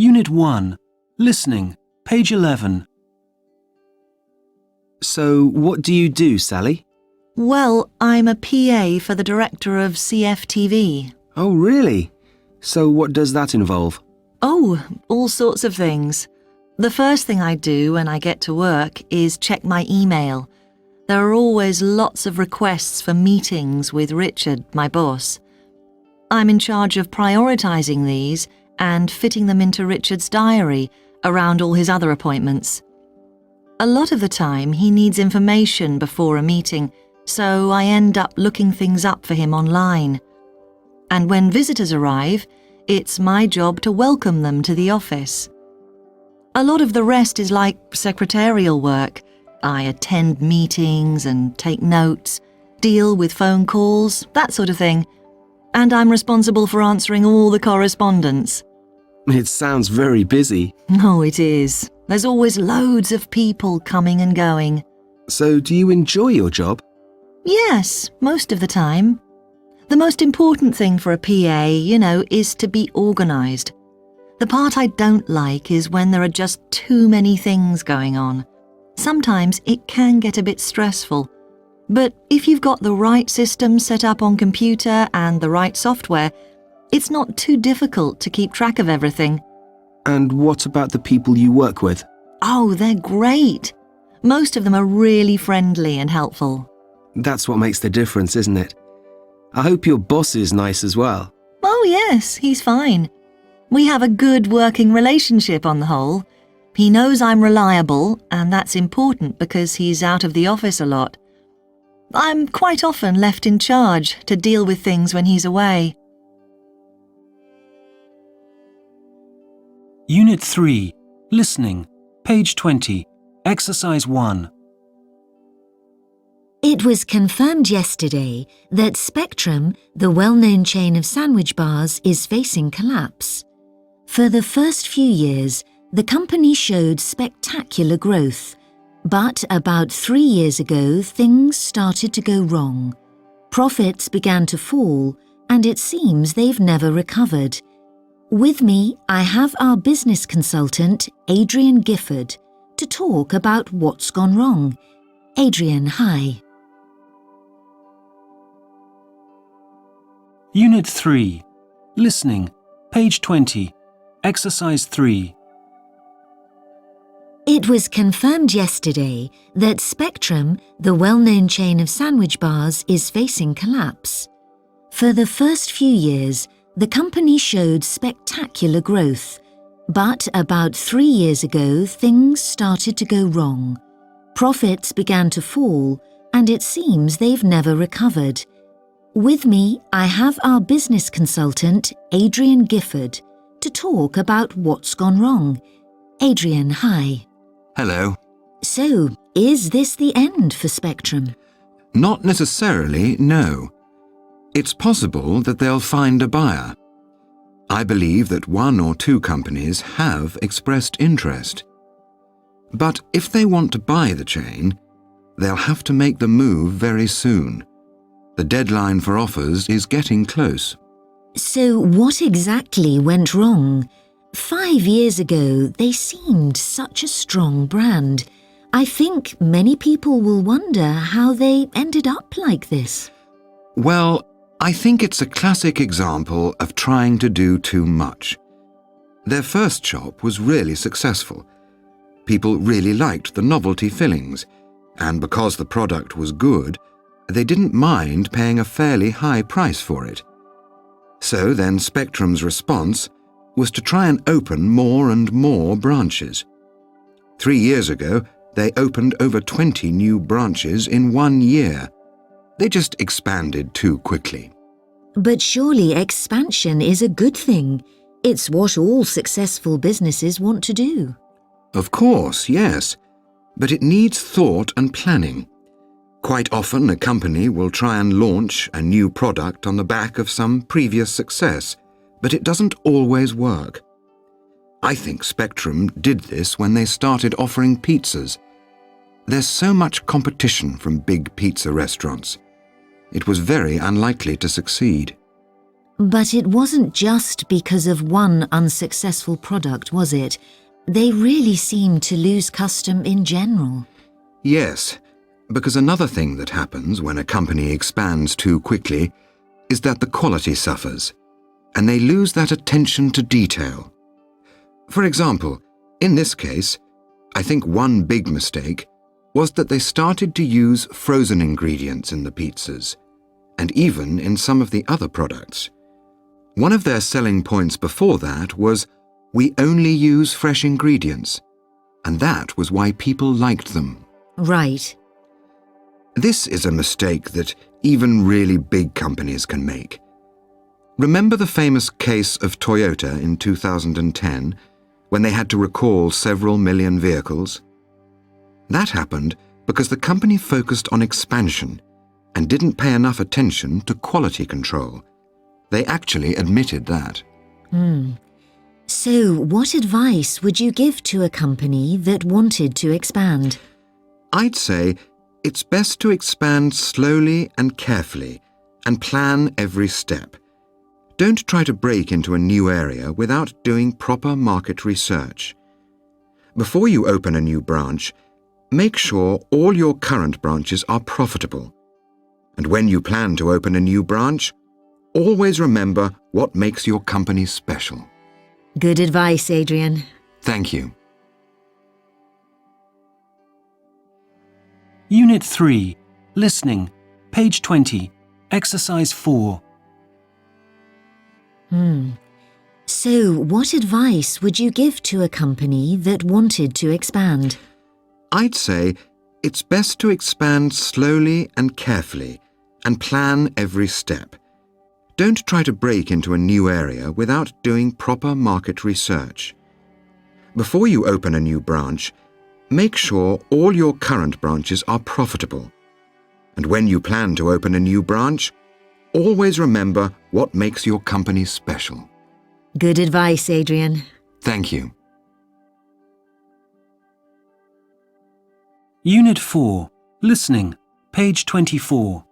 Unit 1. Listening. Page 11. So, what do you do, Sally? Well, I'm a PA for the director of CFTV. Oh, really? So what does that involve? Oh, all sorts of things. The first thing I do when I get to work is check my email. There are always lots of requests for meetings with Richard, my boss. I'm in charge of prioritising these and fitting them into Richard's diary around all his other appointments. A lot of the time he needs information before a meeting, so I end up looking things up for him online. And when visitors arrive, it's my job to welcome them to the office. A lot of the rest is like secretarial work. I attend meetings and take notes, deal with phone calls, that sort of thing. And I'm responsible for answering all the correspondence. It sounds very busy. Oh, it is. There's always loads of people coming and going. So do you enjoy your job? Yes, most of the time. The most important thing for a PA, is to be organised. The part I don't like is when there are just too many things going on. Sometimes it can get a bit stressful. But if you've got the right system set up on computer and the right software, it's not too difficult to keep track of everything. And what about the people you work with? Oh, they're great. Most of them are really friendly and helpful. That's what makes the difference, isn't it? I hope your boss is nice as well. Oh yes, he's fine. We have a good working relationship on the whole. He knows I'm reliable, and that's important because he's out of the office a lot. I'm quite often left in charge to deal with things when he's away. Unit 3. Listening. Page 20. Exercise 1. It was confirmed yesterday that Spectrum, the well-known chain of sandwich bars, is facing collapse. For the first few years, the company showed spectacular growth. But about 3 years ago, things started to go wrong. Profits began to fall, and it seems they've never recovered. With me, I have our business consultant, Adrian Gifford, to talk about what's gone wrong. Adrian, hi. Unit 3. Listening. Page 20. Exercise 3. It was confirmed yesterday that Spectrum, the well-known chain of sandwich bars, is facing collapse. For the first few years, the company showed spectacular growth. But about 3 years ago, things started to go wrong. Profits began to fall, and it seems they've never recovered. With me, I have our business consultant, Adrian Gifford, to talk about what's gone wrong. Adrian, hi. Hello. So, is this the end for Spectrum? Not necessarily, no. It's possible that they'll find a buyer. I believe that 1 or 2 companies have expressed interest. But if they want to buy the chain, they'll have to make the move very soon. The deadline for offers is getting close. So what exactly went wrong? 5 years ago, they seemed such a strong brand. I think many people will wonder how they ended up like this. Well, I think it's a classic example of trying to do too much. Their first shop was really successful. People really liked the novelty fillings, and because the product was good, they didn't mind paying a fairly high price for it. So then Spectrum's response was to try and open more and more branches. 3 years ago, they opened over 20 new branches in 1 year. They just expanded too quickly. But surely expansion is a good thing. It's what all successful businesses want to do. Of course, yes, but it needs thought and planning. Quite often, a company will try and launch a new product on the back of some previous success, but it doesn't always work. I think Spectrum did this when they started offering pizzas. There's so much competition from big pizza restaurants. It was very unlikely to succeed. But it wasn't just because of one unsuccessful product, was it? They really seemed to lose custom in general. Yes, because another thing that happens when a company expands too quickly is that the quality suffers, and they lose that attention to detail. For example, in this case, I think one big mistake was that they started to use frozen ingredients in the pizzas, and even in some of the other products. One of their selling points before that was, we only use fresh ingredients, and that was why people liked them. Right. This is a mistake that even really big companies can make. Remember the famous case of Toyota in 2010, when they had to recall several million vehicles? That happened because the company focused on expansion and didn't pay enough attention to quality control. They actually admitted that. So, what advice would you give to a company that wanted to expand? I'd say it's best to expand slowly and carefully and plan every step. Don't try to break into a new area without doing proper market research. Before you open a new branch, make sure all your current branches are profitable. And when you plan to open a new branch, always remember what makes your company special. Good advice, Adrian. Thank you. Unit 3. Listening. Page 20. Exercise 4. So, what advice would you give to a company that wanted to expand? I'd say it's best to expand slowly and carefully and plan every step. Don't try to break into a new area without doing proper market research. Before you open a new branch, make sure all your current branches are profitable. And when you plan to open a new branch, always remember what makes your company special. Good advice, Adrian. Thank you. Unit 4. Listening. Page 24.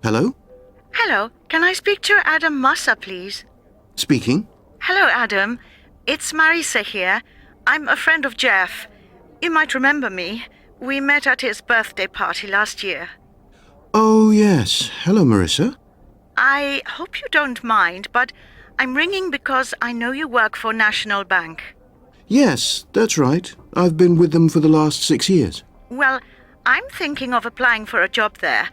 Hello? Hello, can I speak to Adam Massa, please? Speaking. Hello, Adam. It's Marisa here. I'm a friend of Jeff. You might remember me. We met at his birthday party last year. Oh, yes. Hello, Marissa. I hope you don't mind, but I'm ringing because I know you work for National Bank. Yes, that's right. I've been with them for the last 6 years. Well, I'm thinking of applying for a job there.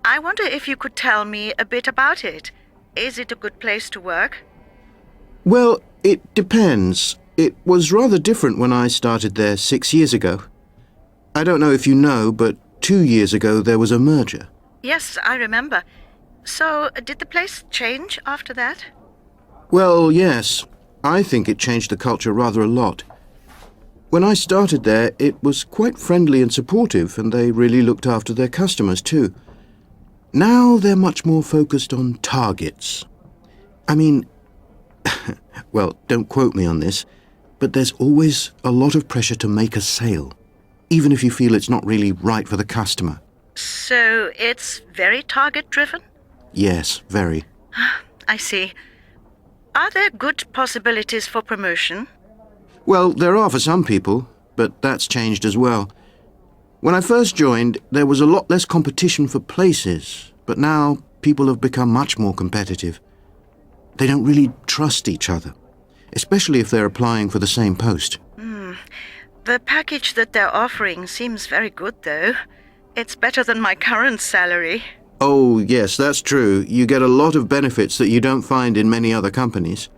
I wonder if you could tell me a bit about it. Is it a good place to work? Well, it depends. It was rather different when I started there 6 years ago. I don't know if you know, but 2 years ago there was a merger. Yes, I remember. So, did the place change after that? Well, yes. I think it changed the culture rather a lot. When I started there, it was quite friendly and supportive, and they really looked after their customers too. Now they're much more focused on targets. I mean, well, don't quote me on this, but there's always a lot of pressure to make a sale, even if you feel it's not really right for the customer. So it's very target-driven? Yes, very. I see. Are there good possibilities for promotion? Well, there are for some people, but that's changed as well. When I first joined, there was a lot less competition for places, but now people have become much more competitive. They don't really trust each other, especially if they're applying for the same post. The package that they're offering seems very good, though. It's better than my current salary. Oh, yes, that's true. You get a lot of benefits that you don't find in many other companies.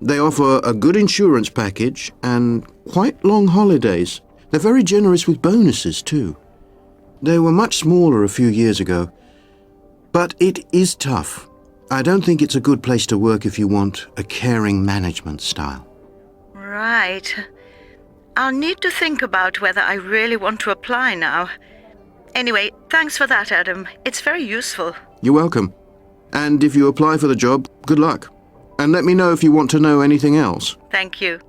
They offer a good insurance package and quite long holidays. They're very generous with bonuses, too. They were much smaller a few years ago. But it is tough. I don't think it's a good place to work if you want a caring management style. Right. I'll need to think about whether I really want to apply now. Anyway, thanks for that, Adam. It's very useful. You're welcome. And if you apply for the job, good luck. And let me know if you want to know anything else. Thank you.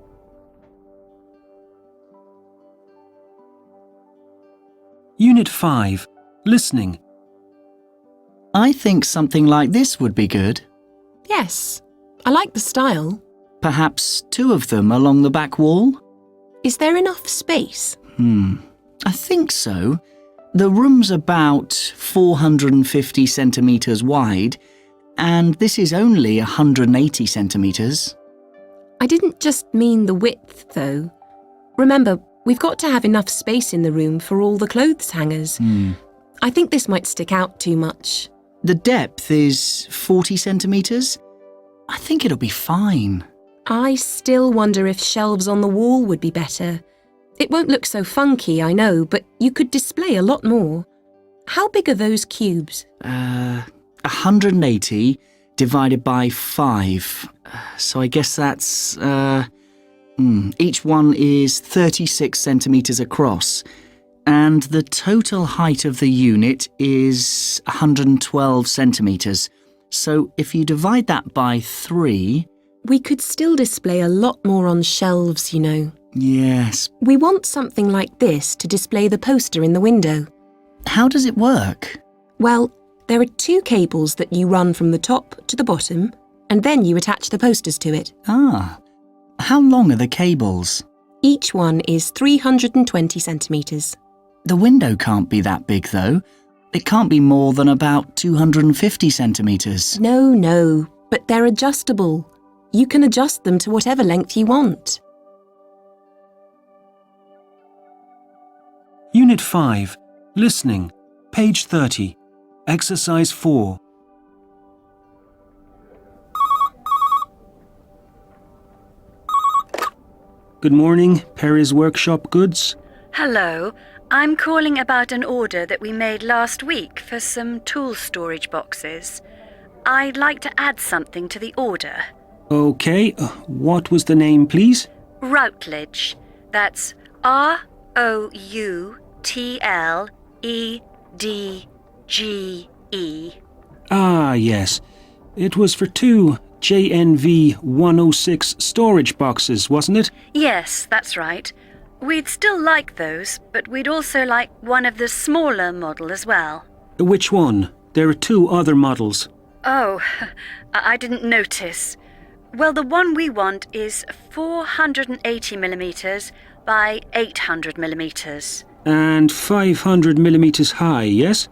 Unit 5. Listening. I think something like this would be good. Yes, I like the style. Perhaps 2 of them along the back wall? Is there enough space? I think so. The room's about 450 centimetres wide, and this is only 180 centimetres. I didn't just mean the width, though. Remember, we've got to have enough space in the room for all the clothes hangers. I think this might stick out too much. The depth is 40 centimetres. I think it'll be fine. I still wonder if shelves on the wall would be better. It won't look so funky, I know, but you could display a lot more. How big are those cubes? 180 divided by 5. So I guess that's... each one is 36 centimetres across. And the total height of the unit is 112 centimetres. So if you divide that by 3... We could still display a lot more on shelves, you know. Yes. We want something like this to display the poster in the window. How does it work? Well, there are 2 cables that you run from the top to the bottom, and then you attach the posters to it. Ah. How long are the cables? Each one is 320 centimetres. The window can't be that big, though. It can't be more than about 250 centimetres. No, but they're adjustable. You can adjust them to whatever length you want. Unit 5. Listening. Page 30. Exercise 4. Good morning, Perry's Workshop Goods. Hello, I'm calling about an order that we made last week for some tool storage boxes. I'd like to add something to the order. Okay, what was the name, please? Routledge. That's ROUTLEDGE. Ah, yes. It was for 2 JNV 106 storage boxes, wasn't it? Yes, that's right. We'd still like those, but we'd also like one of the smaller model as well. Which one? There are 2 other models. Oh, I didn't notice. Well, the one we want is 480 millimetres by 800 millimetres. And 500 millimetres high, yes?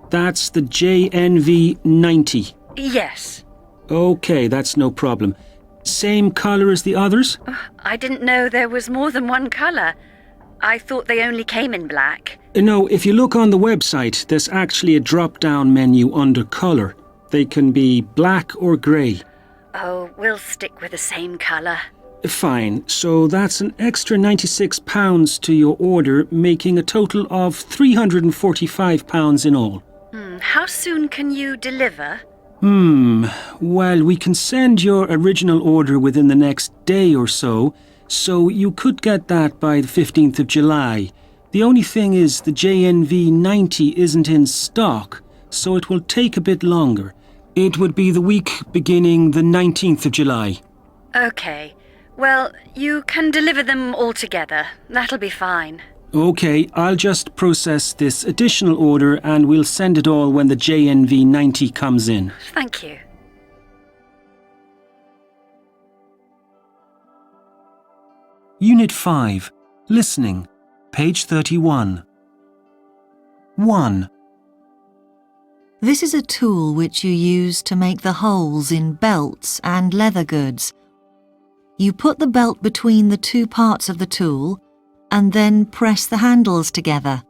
That's the JNV 90. Yes. Okay, that's no problem. Same colour as the others? I didn't know there was more than one colour. I thought they only came in black. No, if you look on the website, there's actually a drop-down menu under colour. They can be black or grey. Oh, we'll stick with the same colour. Fine, so that's an extra £96 to your order, making a total of £345 in all. How soon can you deliver? Well, we can send your original order within the next day or so you could get that by the 15th of July. The only thing is the JNV 90 isn't in stock, so it will take a bit longer. It would be the week beginning the 19th of July. Okay. Well, you can deliver them all together. That'll be fine. Okay, I'll just process this additional order and we'll send it all when the JNV 90 comes in. Thank you. Unit 5. Listening. Page 31. 1. This is a tool which you use to make the holes in belts and leather goods. You put the belt between the 2 parts of the tool and then press the handles together.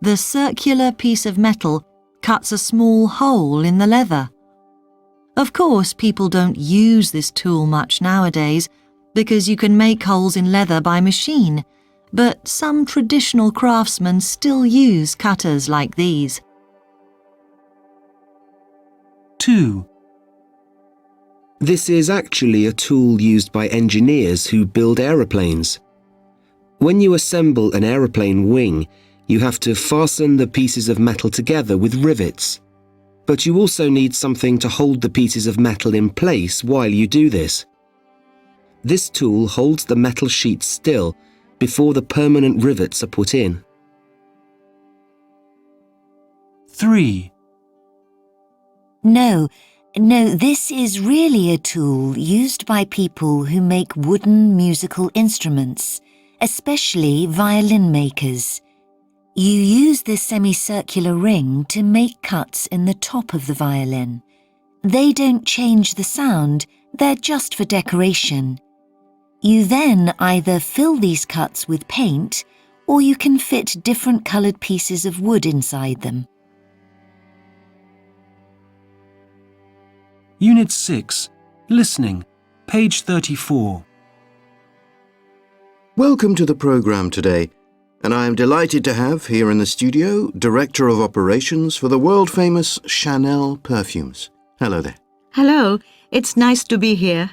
The circular piece of metal cuts a small hole in the leather. Of course, people don't use this tool much nowadays because you can make holes in leather by machine, but some traditional craftsmen still use cutters like these. 2. This is actually a tool used by engineers who build aeroplanes. When you assemble an aeroplane wing, you have to fasten the pieces of metal together with rivets. But you also need something to hold the pieces of metal in place while you do this. This tool holds the metal sheet still before the permanent rivets are put in. 3. No, this is really a tool used by people who make wooden musical instruments, especially violin makers. You use this semicircular ring to make cuts in the top of the violin. They don't change the sound, they're just for decoration. You then either fill these cuts with paint, or you can fit different coloured pieces of wood inside them. Unit 6. Listening. Page 34. Welcome to the program today, and I am delighted to have here in the studio Director of Operations for the world-famous Chanel perfumes. Hello there. Hello, it's nice to be here.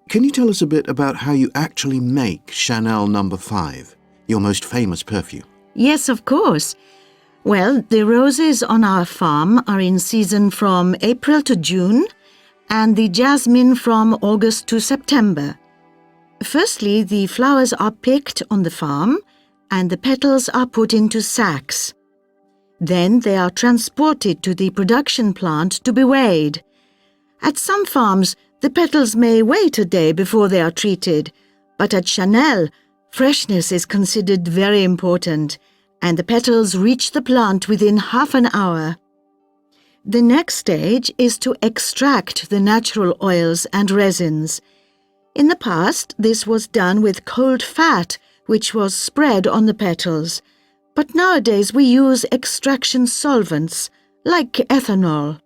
Can you tell us a bit about how you actually make Chanel No. 5, your most famous perfume? Yes, of course. Well, the roses on our farm are in season from April to June, and the jasmine from August to September. Firstly, the flowers are picked on the farm, and the petals are put into sacks. Then they are transported to the production plant to be weighed. At some farms, the petals may wait a day before they are treated, but at Chanel, freshness is considered very important, and the petals reach the plant within half an hour. The next stage is to extract the natural oils and resins. In the past, this was done with cold fat, which was spread on the petals, but nowadays we use extraction solvents, like ethanol.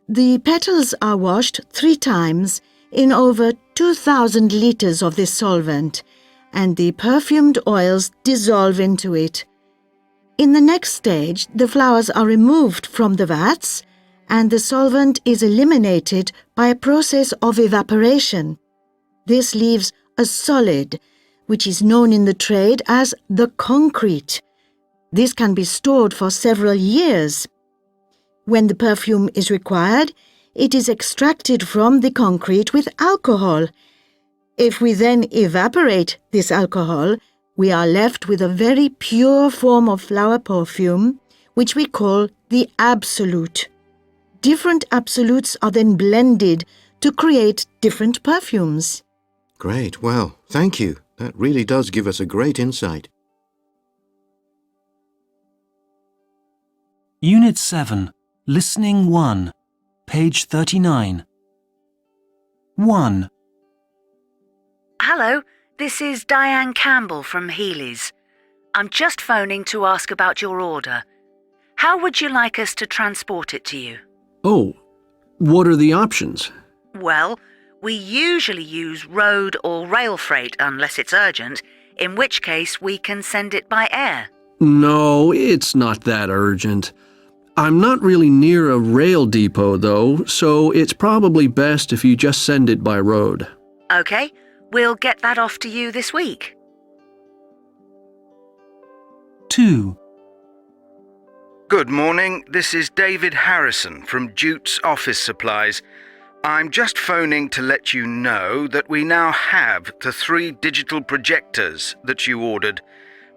The petals are washed 3 times in over 2,000 liters of this solvent, and the perfumed oils dissolve into it. In the next stage, the flowers are removed from the vats, and the solvent is eliminated by a process of evaporation. This leaves a solid, which is known in the trade as the concrete. This can be stored for several years. When the perfume is required, it is extracted from the concrete with alcohol. If we then evaporate this alcohol, we are left with a very pure form of flower perfume, which we call the absolute. Different absolutes are then blended to create different perfumes. Great, well, thank you. That really does give us a great insight. Unit 7. Listening 1. Page 39. 1. Hello, this is Diane Campbell from Healy's. I'm just phoning to ask about your order. How would you like us to transport it to you? Oh, what are the options? Well, we usually use road or rail freight unless it's urgent, in which case we can send it by air. No, it's not that urgent. I'm not really near a rail depot, though, so it's probably best if you just send it by road. Okay, we'll get that off to you this week. 2. Good morning, this is David Harrison from Jute's Office Supplies. I'm just phoning to let you know that we now have the 3 digital projectors that you ordered.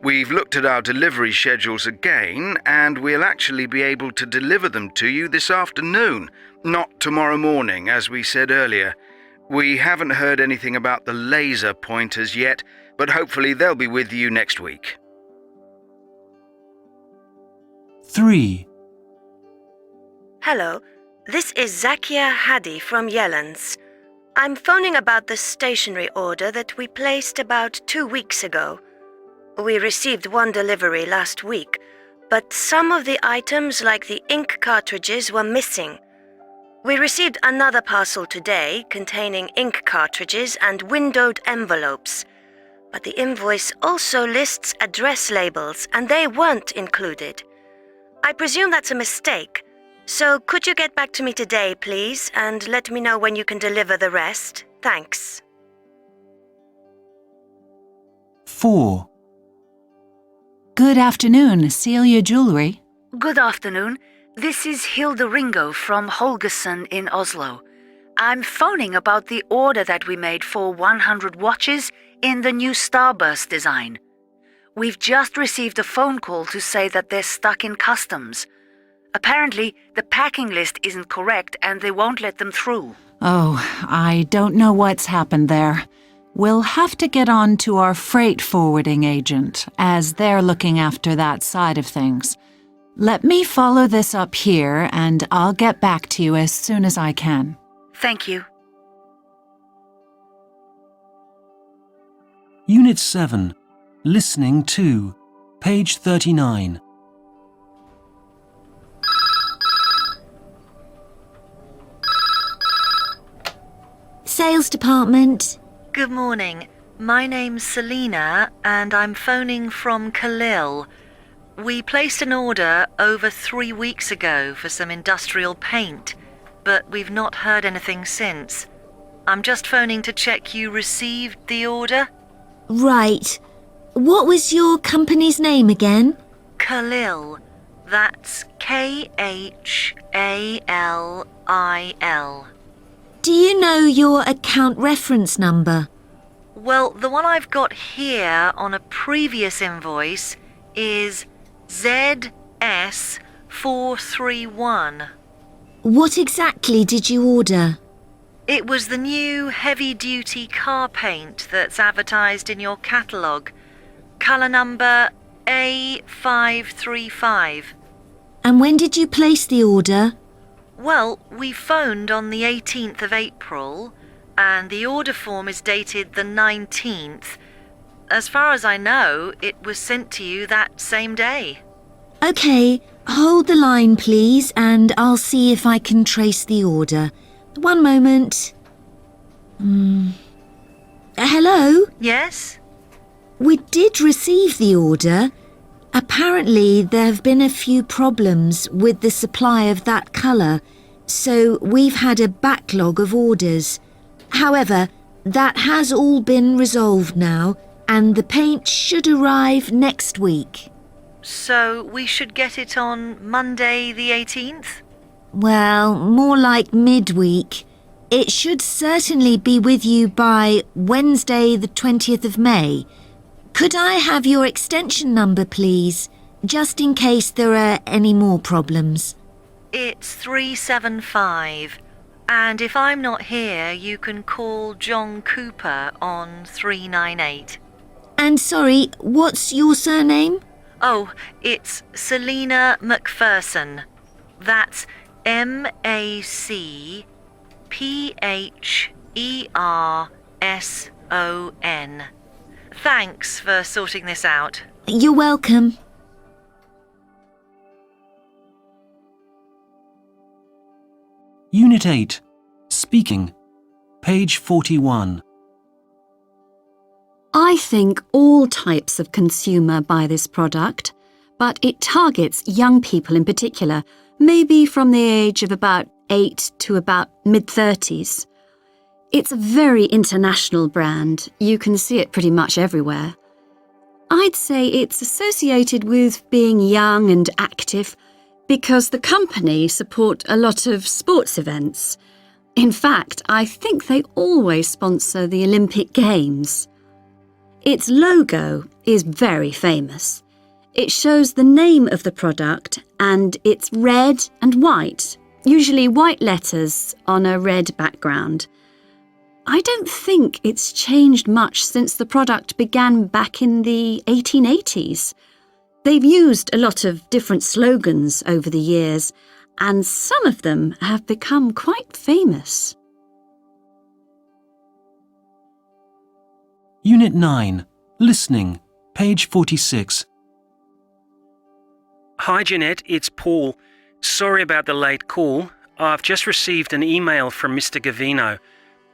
We've looked at our delivery schedules again, and we'll actually be able to deliver them to you this afternoon, not tomorrow morning, as we said earlier. We haven't heard anything about the laser pointers yet, but hopefully they'll be with you next week. 3. Hello, this is Zakia Hadi from Yellen's. I'm phoning about the stationery order that we placed about 2 weeks ago. We received 1 delivery last week, but some of the items like the ink cartridges were missing. We received another parcel today containing ink cartridges and windowed envelopes, but the invoice also lists address labels and they weren't included. I presume that's a mistake, so could you get back to me today, please, and let me know when you can deliver the rest? Thanks. 4. Good afternoon, Celia Jewellery. Good afternoon. This is Hilda Ringo from Holgersson in Oslo. I'm phoning about the order that we made for 100 watches in the new Starburst design. We've just received a phone call to say that they're stuck in customs. Apparently, the packing list isn't correct and they won't let them through. Oh, I don't know what's happened there. We'll have to get on to our freight forwarding agent, as they're looking after that side of things. Let me follow this up here, and I'll get back to you as soon as I can. Thank you. Unit 7. Listening 2. Page 39. Sales department. Good morning. My name's Selina, and I'm phoning from Khalil. We placed an order over 3 weeks ago for some industrial paint, but we've not heard anything since. I'm just phoning to check you received the order. Right. What was your company's name again? Khalil. That's Khalil. Do you know your account reference number? Well, the one I've got here on a previous invoice is ZS431. What exactly did you order? It was the new heavy-duty car paint that's advertised in your catalogue. Colour number A535. And when did you place the order? Well, we phoned on the 18th of April, and the order form is dated the 19th. As far as I know, it was sent to you that same day. OK, hold the line please, and I'll see if I can trace the order. One moment. Hello? Yes? We did receive the order. Apparently, there have been a few problems with the supply of that colour, so we've had a backlog of orders. However, that has all been resolved now, and the paint should arrive next week. So we should get it on Monday the 18th? Well, more like midweek. It should certainly be with you by Wednesday the 20th of May. Could I have your extension number, please, just in case there are any more problems? It's 375. And if I'm not here, you can call John Cooper on 398. And sorry, what's your surname? Oh, it's Selina McPherson. That's MacPherson. Thanks for sorting this out. You're welcome. Unit 8. Speaking. Page 41. I think all types of consumer buy this product, but it targets young people in particular, maybe from the age of about 8 to about mid-30s. It's a very international brand. You can see it pretty much everywhere. I'd say it's associated with being young and active because the company support a lot of sports events. In fact, I think they always sponsor the Olympic Games. Its logo is very famous. It shows the name of the product and it's red and white, usually white letters on a red background. I don't think it's changed much since the product began back in the 1880s. They've used a lot of different slogans over the years, and some of them have become quite famous. Unit 9. Listening. Page 46. Hi Jeanette, it's Paul. Sorry about the late call. I've just received an email from Mr. Gavino.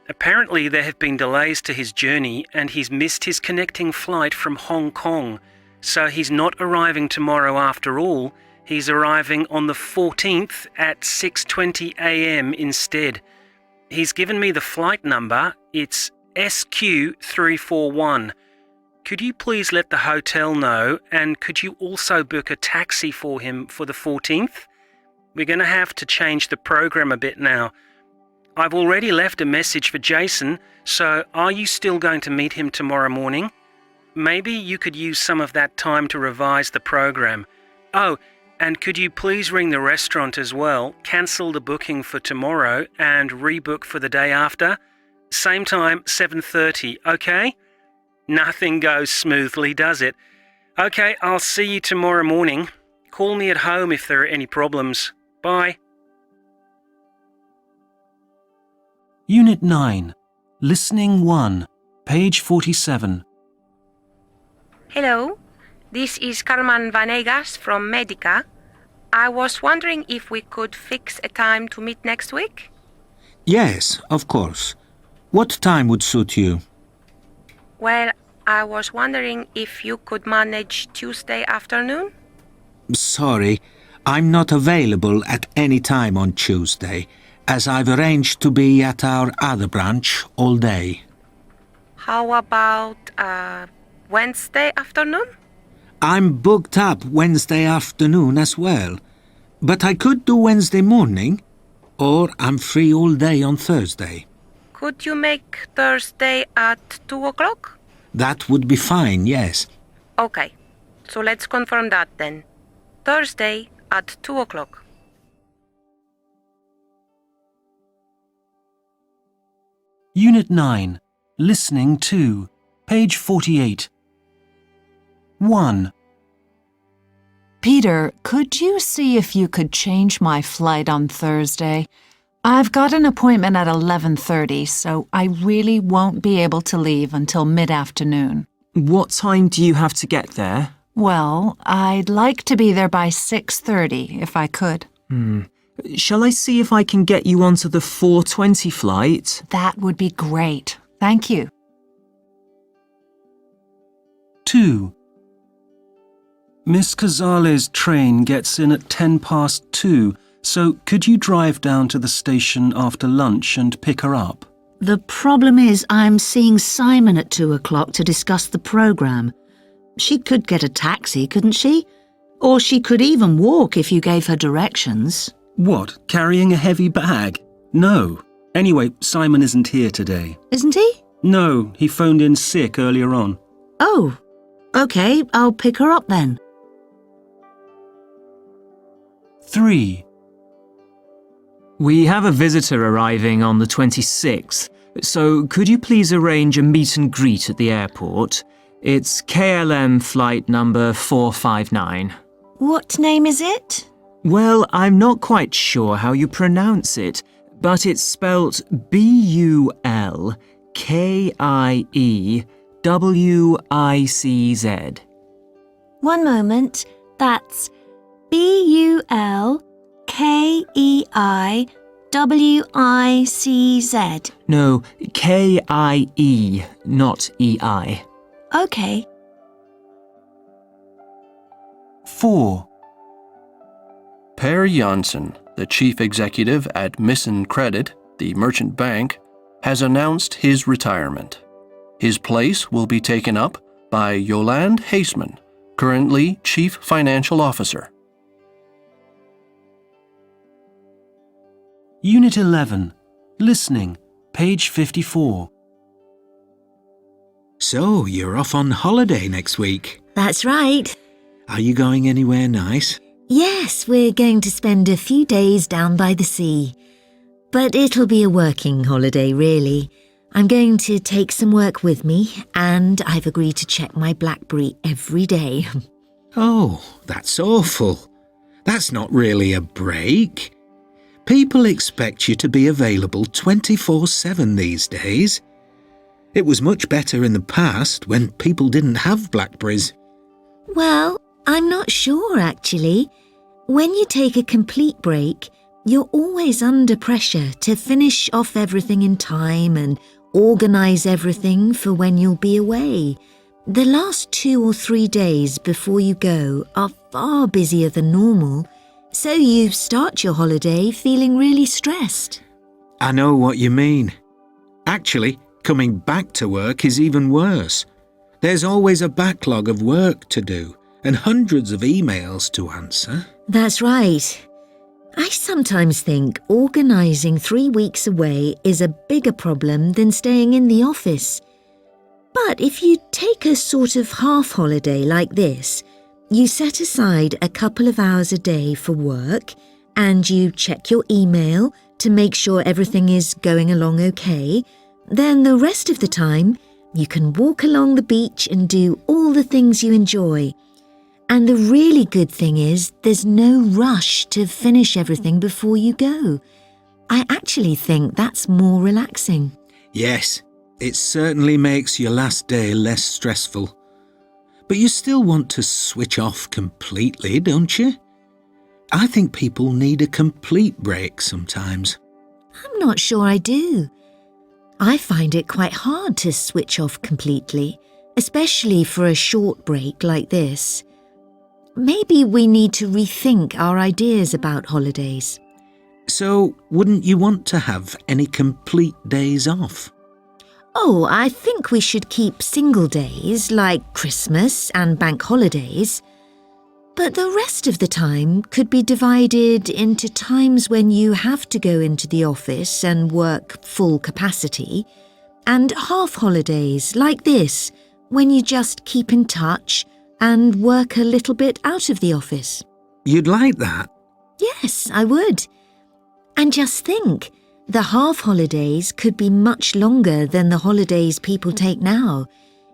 Apparently there have been delays to his journey and he's missed his connecting flight from Hong Kong. So he's not arriving tomorrow after all. He's arriving on the 14th at 6:20 a.m. instead. He's given me the flight number. It's SQ341. Could you please let the hotel know, and could you also book a taxi for him for the 14th? We're going to have to change the program a bit now. I've already left a message for Jason, so are you still going to meet him tomorrow morning? Maybe you could use some of that time to revise the program. Oh, And could you please ring the restaurant as well, cancel the booking for tomorrow and rebook for the day after? Same time, 7:30, okay? Nothing goes smoothly, does it? Okay, I'll see you tomorrow morning. Call me at home if there are any problems. Bye. Unit 9. Listening 1. Page 47. Hello, this is Carmen Vanegas from Medica. I was wondering if we could fix a time to meet next week? Yes, of course. What time would suit you? Well, I was wondering if you could manage Tuesday afternoon? Sorry, I'm not available at any time on Tuesday, as I've arranged to be at our other branch all day. How about Wednesday afternoon? I'm booked up Wednesday afternoon as well, but I could do Wednesday morning, or I'm free all day on Thursday. Could you make Thursday at 2 o'clock? That would be fine, yes. Okay, so let's confirm that then. Thursday at 2 o'clock. Unit 9. Listening 2. Page 48. 1. Peter, could you see if you could change my flight on Thursday? I've got an appointment at 11:30, so I really won't be able to leave until mid-afternoon. What time do you have to get there? Well, I'd like to be there by 6:30, if I could. Shall I see if I can get you onto the 4:20 flight? That would be great. Thank you. 2. Miss Cazale's train gets in at 2:10, so could you drive down to the station after lunch and pick her up? The problem is I'm seeing Simon at 2 o'clock to discuss the programme. She could get a taxi, couldn't she? Or she could even walk if you gave her directions. What, carrying a heavy bag? No. Anyway, Simon isn't here today. Isn't he? No, he phoned in sick earlier on. Oh, OK, I'll pick her up then. 3. We have a visitor arriving on the 26th, so could you please arrange a meet and greet at the airport? It's KLM flight number 459. What name is it? Well, I'm not quite sure how you pronounce it, but it's spelt BULKIEWICZ. One moment. That's BULKEIWICZ. No, KIE, not EI. OK. 4. Per Janssen, the chief executive at Missen Credit, the merchant bank, has announced his retirement. His place will be taken up by Yolande Haseman, currently chief financial officer. Unit 11. Listening. Page 54. So, you're off on holiday next week. That's right. Are you going anywhere nice? Yes, we're going to spend a few days down by the sea. But it'll be a working holiday, really. I'm going to take some work with me, and I've agreed to check my BlackBerry every day. Oh, that's awful. That's not really a break. People expect you to be available 24/7 these days. It was much better in the past when people didn't have BlackBerries. Well, I'm not sure, actually. When you take a complete break, you're always under pressure to finish off everything in time and organise everything for when you'll be away. The last 2 or 3 days before you go are far busier than normal, so you start your holiday feeling really stressed. I know what you mean. Actually, coming back to work is even worse. There's always a backlog of work to do and hundreds of emails to answer. That's right. I sometimes think organising 3 weeks away is a bigger problem than staying in the office. But if you take a sort of half holiday like this, you set aside a couple of hours a day for work and you check your email to make sure everything is going along okay. Then the rest of the time, you can walk along the beach and do all the things you enjoy. And the really good thing is there's no rush to finish everything before you go. I actually think that's more relaxing. Yes, it certainly makes your last day less stressful. But you still want to switch off completely, don't you? I think people need a complete break sometimes. I'm not sure I do. I find it quite hard to switch off completely, especially for a short break like this. Maybe we need to rethink our ideas about holidays. So, wouldn't you want to have any complete days off? Oh, I think we should keep single days like Christmas and bank holidays. But the rest of the time could be divided into times when you have to go into the office and work full capacity, and half holidays like this, when you just keep in touch and work a little bit out of the office. You'd like that? Yes, I would. And just think, the half holidays could be much longer than the holidays people take now.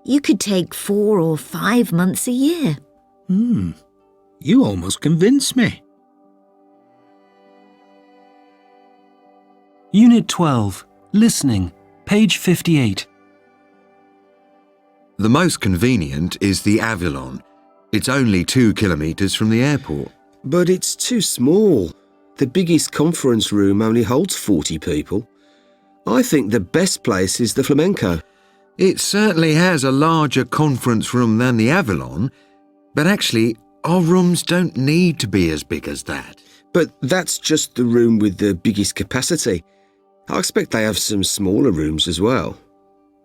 You could take 4 or 5 months a year. You almost convinced me. Unit 12. Listening. Page 58. The most convenient is the Avalon. It's only 2 kilometres from the airport. But it's too small. The biggest conference room only holds 40 people. I think the best place is the Flamenco. It certainly has a larger conference room than the Avalon, but actually, our rooms don't need to be as big as that. But that's just the room with the biggest capacity. I expect they have some smaller rooms as well.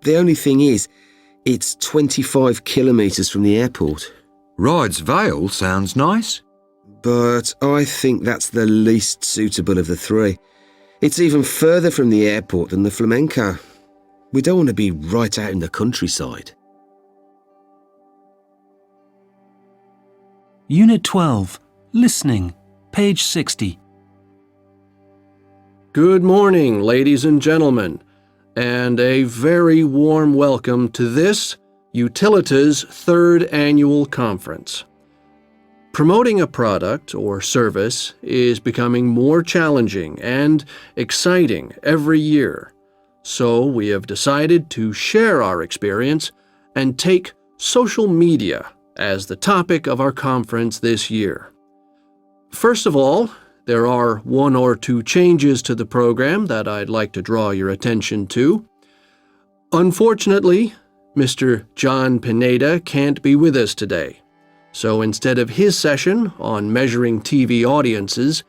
The only thing is, it's 25 kilometres from the airport. Rides Vale sounds nice. But I think that's the least suitable of the 3. It's even further from the airport than the Flamenco. We don't want to be right out in the countryside. Unit 12. Listening. Page 60. Good morning, ladies and gentlemen, and a very warm welcome to this, Utilitas' 3rd Annual Conference. Promoting a product or service is becoming more challenging and exciting every year, so we have decided to share our experience and take social media as the topic of our conference this year. First of all, there are 1 or 2 changes to the program that I'd like to draw your attention to. Unfortunately, Mr. John Pineda can't be with us today. So instead of his session on measuring TV audiences,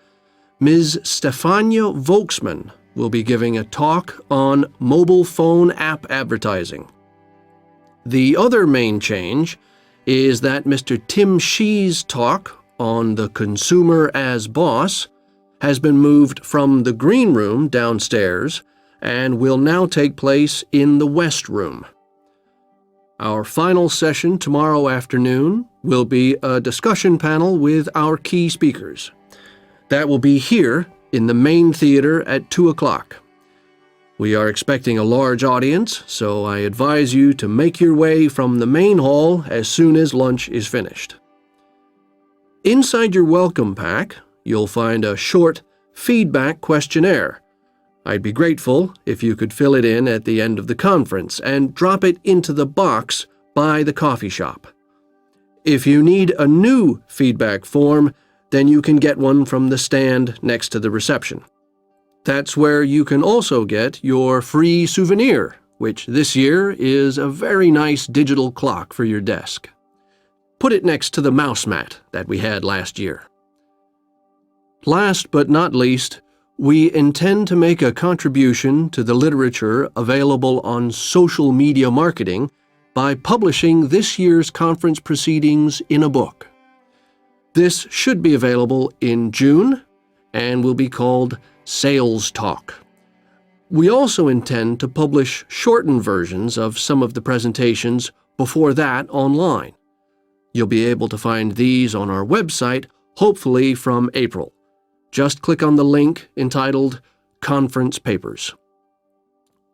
Ms. Stefania Volksman will be giving a talk on mobile phone app advertising. The other main change is that Mr. Tim Shee's talk on the consumer as boss has been moved from the green room downstairs and will now take place in the west room. Our final session tomorrow afternoon will be a discussion panel with our key speakers. That will be here in the main theater at 2 o'clock. We are expecting a large audience, so I advise you to make your way from the main hall as soon as lunch is finished. Inside your welcome pack, you'll find a short feedback questionnaire. I'd be grateful if you could fill it in at the end of the conference and drop it into the box by the coffee shop. If you need a new feedback form, then you can get one from the stand next to the reception. That's where you can also get your free souvenir, which this year is a very nice digital clock for your desk. Put it next to the mouse mat that we had last year. Last but not least, we intend to make a contribution to the literature available on social media marketing by publishing this year's conference proceedings in a book. This should be available in June and will be called Sales Talk. We also intend to publish shortened versions of some of the presentations before that online. You'll be able to find these on our website, hopefully from April. Just click on the link entitled Conference Papers.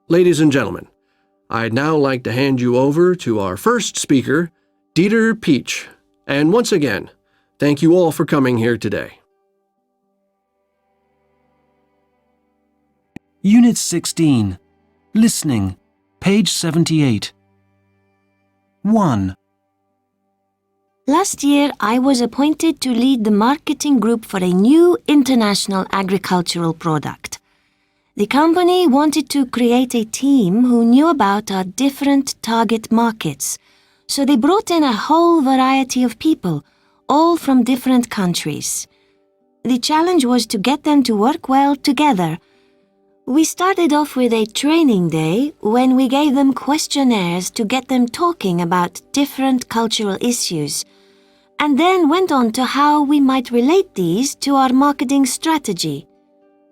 Ladies and gentlemen, I'd now like to hand you over to our first speaker, Dieter Peach. And once again, thank you all for coming here today. Unit 16. Listening. Page 78. 1. Last year, I was appointed to lead the marketing group for a new international agricultural product. The company wanted to create a team who knew about our different target markets, so they brought in a whole variety of people, all from different countries. The challenge was to get them to work well together. We started off with a training day when we gave them questionnaires to get them talking about different cultural issues, and then went on to how we might relate these to our marketing strategy.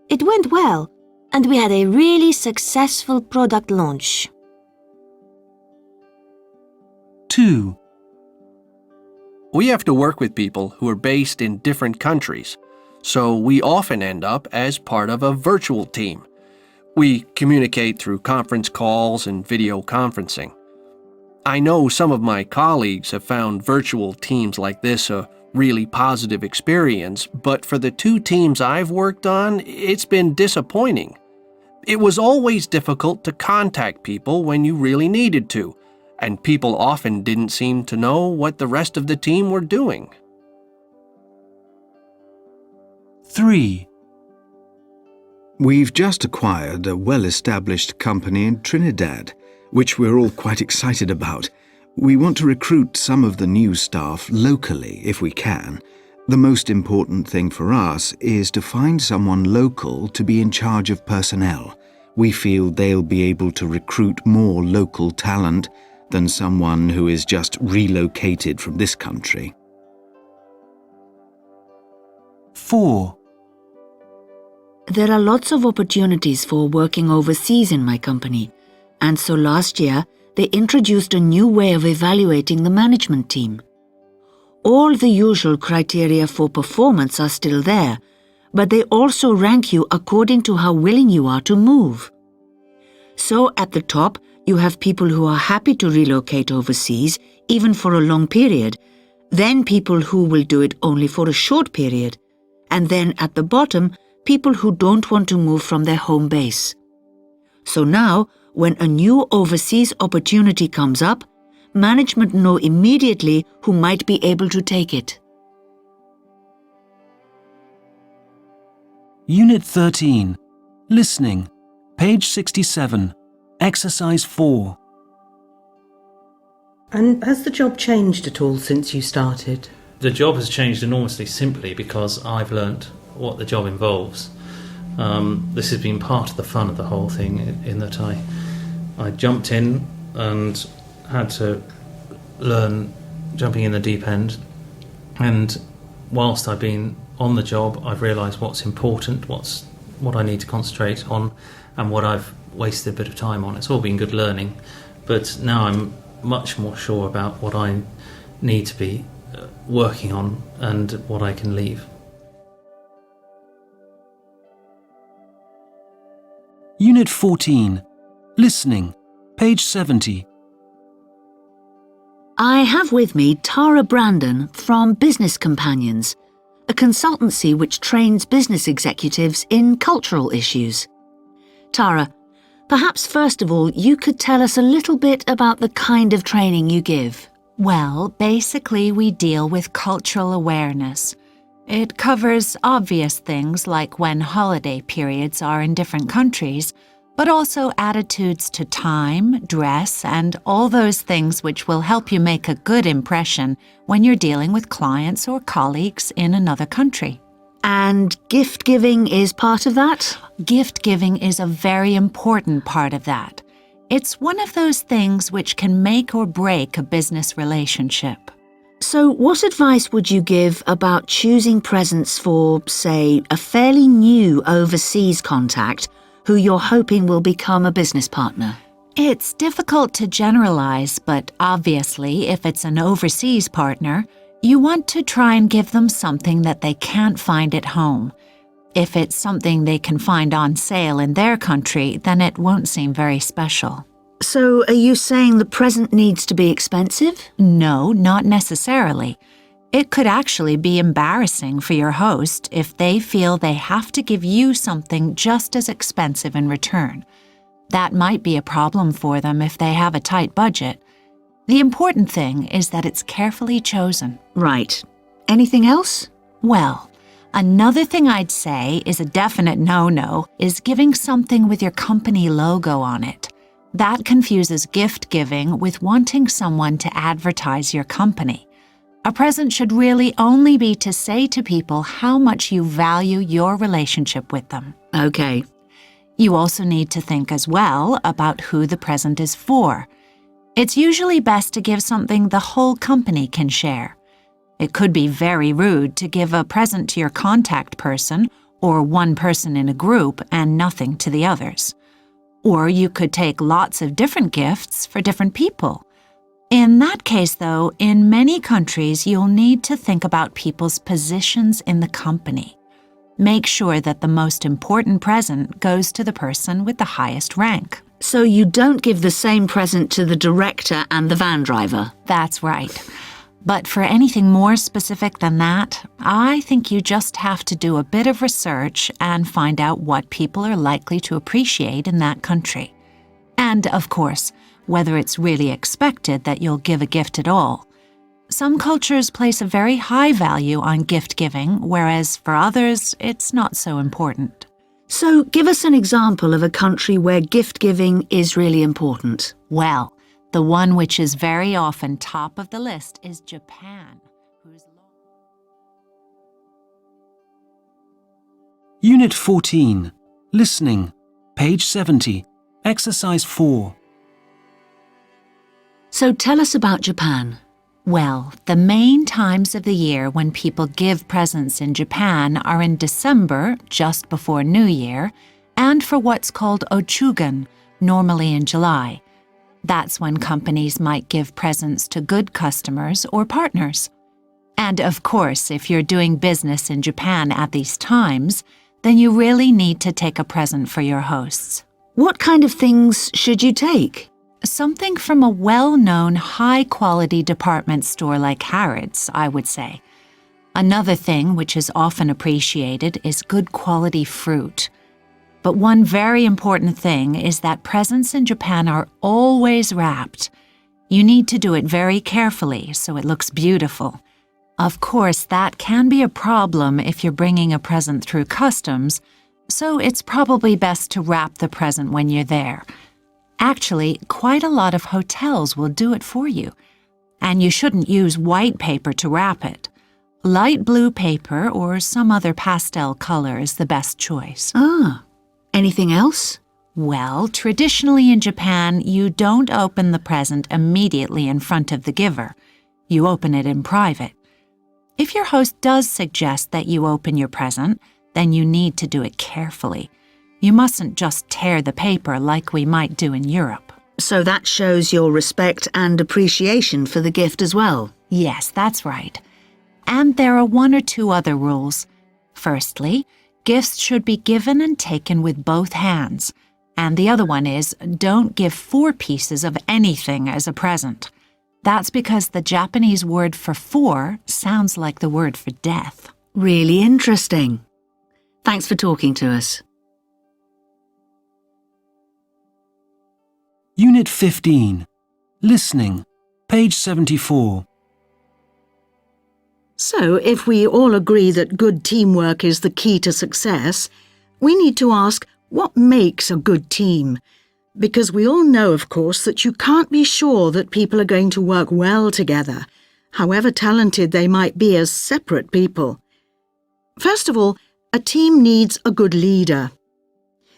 It went well, and we had a really successful product launch. 2. We have to work with people who are based in different countries, so we often end up as part of a virtual team. We communicate through conference calls and video conferencing. I know some of my colleagues have found virtual teams like this a really positive experience, but for the 2 teams I've worked on, it's been disappointing. It was always difficult to contact people when you really needed to, and people often didn't seem to know what the rest of the team were doing. 3. We've just acquired a well-established company in Trinidad, which we're all quite excited about. We want to recruit some of the new staff locally, if we can. The most important thing for us is to find someone local to be in charge of personnel. We feel they'll be able to recruit more local talent than someone who is just relocated from this country. 4. There are lots of opportunities for working overseas in my company, and so last year they introduced a new way of evaluating the management team. All the usual criteria for performance are still there, but they also rank you according to how willing you are to move. So at the top, you have people who are happy to relocate overseas, even for a long period, then people who will do it only for a short period, and then at the bottom, people who don't want to move from their home base. So now, when a new overseas opportunity comes up, management know immediately who might be able to take it. Unit 13. Listening. Page 67. Exercise 4. And has the job changed at all since you started? The job has changed enormously simply because I've learnt what the job involves. This has been part of the fun of the whole thing, in that I jumped in and had to learn jumping in the deep end, and whilst I've been on the job, I've realised what's important, what I need to concentrate on, and what I've wasted a bit of time on. It's all been good learning, but now I'm much more sure about what I need to be working on and what I can leave. Unit 14. Listening. Page 70. I have with me Tara Brandon from Business Companions, a consultancy which trains business executives in cultural issues. Tara, perhaps first of all you could tell us a little bit about the kind of training you give. Well, basically we deal with cultural awareness. It covers obvious things like when holiday periods are in different countries, but also attitudes to time, dress, and all those things which will help you make a good impression when you're dealing with clients or colleagues in another country. And gift giving is part of that? Gift giving is a very important part of that. It's one of those things which can make or break a business relationship. So what advice would you give about choosing presents for, say, a fairly new overseas contact who you're hoping will become a business partner? It's difficult to generalize, but obviously, if it's an overseas partner, you want to try and give them something that they can't find at home. If it's something they can find on sale in their country, then it won't seem very special. So, are you saying the present needs to be expensive? No, not necessarily. It could actually be embarrassing for your host if they feel they have to give you something just as expensive in return. That might be a problem for them if they have a tight budget. The important thing is that it's carefully chosen. Right. Anything else? Well, another thing I'd say is a definite no-no is giving something with your company logo on it. That confuses gift giving with wanting someone to advertise your company. A present should really only be to say to people how much you value your relationship with them. Okay. You also need to think as well about who the present is for. It's usually best to give something the whole company can share. It could be very rude to give a present to your contact person or one person in a group and nothing to the others. Or you could take lots of different gifts for different people. In that case, though, in many countries, you'll need to think about people's positions in the company. Make sure that the most important present goes to the person with the highest rank. So you don't give the same present to the director and the van driver? That's right. But for anything more specific than that, I think you just have to do a bit of research and find out what people are likely to appreciate in that country. And, of course, whether it's really expected that you'll give a gift at all. Some cultures place a very high value on gift giving, whereas for others, it's not so important. So give us an example of a country where gift giving is really important. Well, the one which is very often top of the list is Japan. Unit 14. Listening. Page 70. Exercise 4. So tell us about Japan. Well, the main times of the year when people give presents in Japan are in December, just before New Year, and for what's called Ochugan, normally in July. That's when companies might give presents to good customers or partners. And of course, if you're doing business in Japan at these times, then you really need to take a present for your hosts. What kind of things should you take? Something from a well-known, high-quality department store like Harrods, I would say. Another thing which is often appreciated is good quality fruit. But one very important thing is that presents in Japan are always wrapped. You need to do it very carefully so it looks beautiful. Of course, that can be a problem if you're bringing a present through customs, so it's probably best to wrap the present when you're there. Actually, quite a lot of hotels will do it for you. And you shouldn't use white paper to wrap it. Light blue paper or some other pastel color is the best choice. Ah, anything else? Well, traditionally in Japan, you don't open the present immediately in front of the giver. You open it in private. If your host does suggest that you open your present, then you need to do it carefully. You mustn't just tear the paper like we might do in Europe. So that shows your respect and appreciation for the gift as well? Yes, that's right. And there are one or two other rules. Firstly, gifts should be given and taken with both hands. And the other one is, don't give 4 pieces of anything as a present. That's because the Japanese word for 4 sounds like the word for death. Really interesting. Thanks for talking to us. Unit 15. Listening. Page 74. So, if we all agree that good teamwork is the key to success, we need to ask what makes a good team? Because we all know, of course, that you can't be sure that people are going to work well together, however talented they might be as separate people. First of all, a team needs a good leader.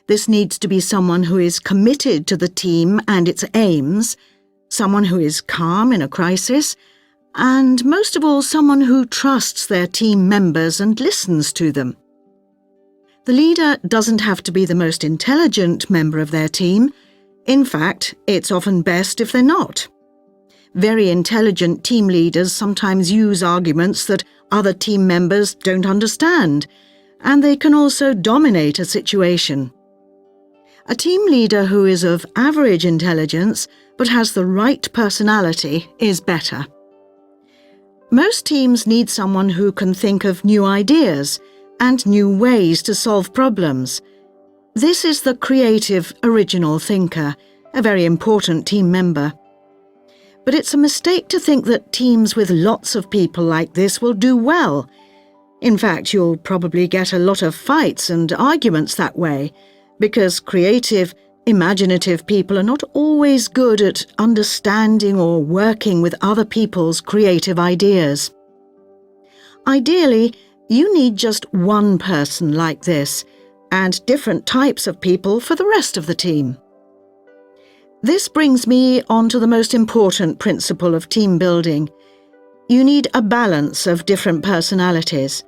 This needs to be someone who is committed to the team and its aims, someone who is calm in a crisis, and most of all, someone who trusts their team members and listens to them. The leader doesn't have to be the most intelligent member of their team. In fact, it's often best if they're not. Very intelligent team leaders sometimes use arguments that other team members don't understand, and they can also dominate a situation. A team leader who is of average intelligence but has the right personality is better. Most teams need someone who can think of new ideas and new ways to solve problems. This is the creative, original thinker, a very important team member. But it's a mistake to think that teams with lots of people like this will do well. In fact, you'll probably get a lot of fights and arguments that way, because creative, imaginative people are not always good at understanding or working with other people's creative ideas. Ideally, you need just one person like this, and different types of people for the rest of the team. This brings me on to the most important principle of team building. You need a balance of different personalities.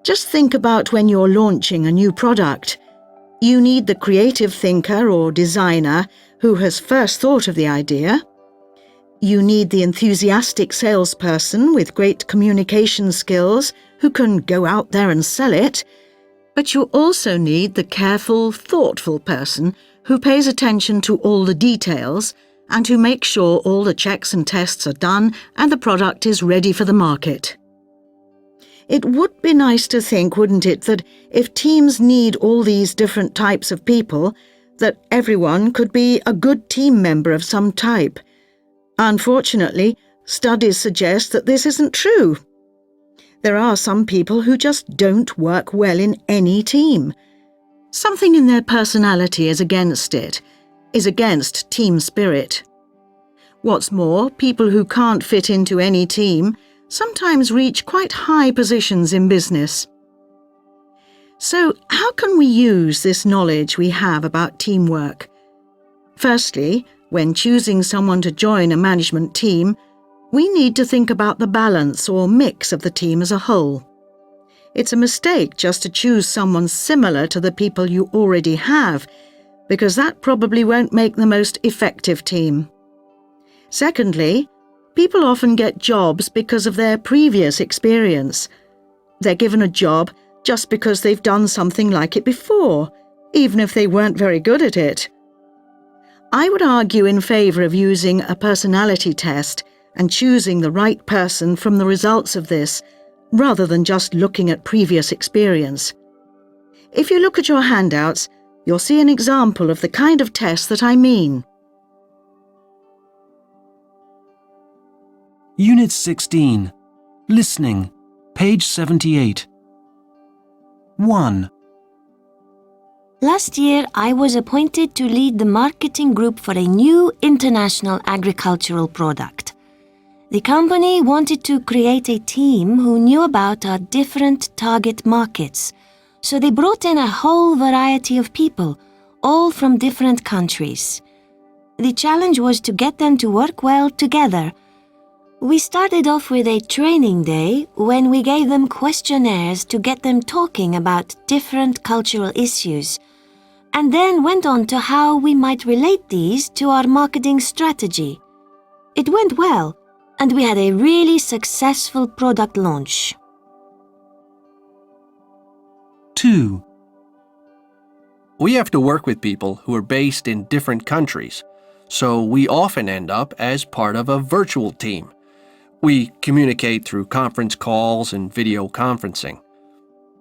Just think about when you're launching a new product. You need the creative thinker or designer who has first thought of the idea. You need the enthusiastic salesperson with great communication skills who can go out there and sell it. But you also need the careful, thoughtful person who pays attention to all the details and who makes sure all the checks and tests are done and the product is ready for the market. It would be nice to think, wouldn't it, that if teams need all these different types of people, that everyone could be a good team member of some type. Unfortunately, studies suggest that this isn't true. There are some people who just don't work well in any team. Something in their personality is against it, is against team spirit. What's more, people who can't fit into any team sometimes reach quite high positions in business. So, how can we use this knowledge we have about teamwork? Firstly, when choosing someone to join a management team, we need to think about the balance or mix of the team as a whole. It's a mistake just to choose someone similar to the people you already have, because that probably won't make the most effective team. Secondly, people often get jobs because of their previous experience. They're given a job just because they've done something like it before, even if they weren't very good at it. I would argue in favour of using a personality test and choosing the right person from the results of this, rather than just looking at previous experience. If you look at your handouts, you'll see an example of the kind of test that I mean. Unit 16. Listening. Page 78. 1. Last year, I was appointed to lead the marketing group for a new international agricultural product. The company wanted to create a team who knew about our different target markets, so they brought in a whole variety of people, all from different countries. The challenge was to get them to work well together. We started off with a training day when we gave them questionnaires to get them talking about different cultural issues, and then went on to how we might relate these to our marketing strategy. It went well, and we had a really successful product launch. 2. We have to work with people who are based in different countries, so we often end up as part of a virtual team. We communicate through conference calls and video conferencing.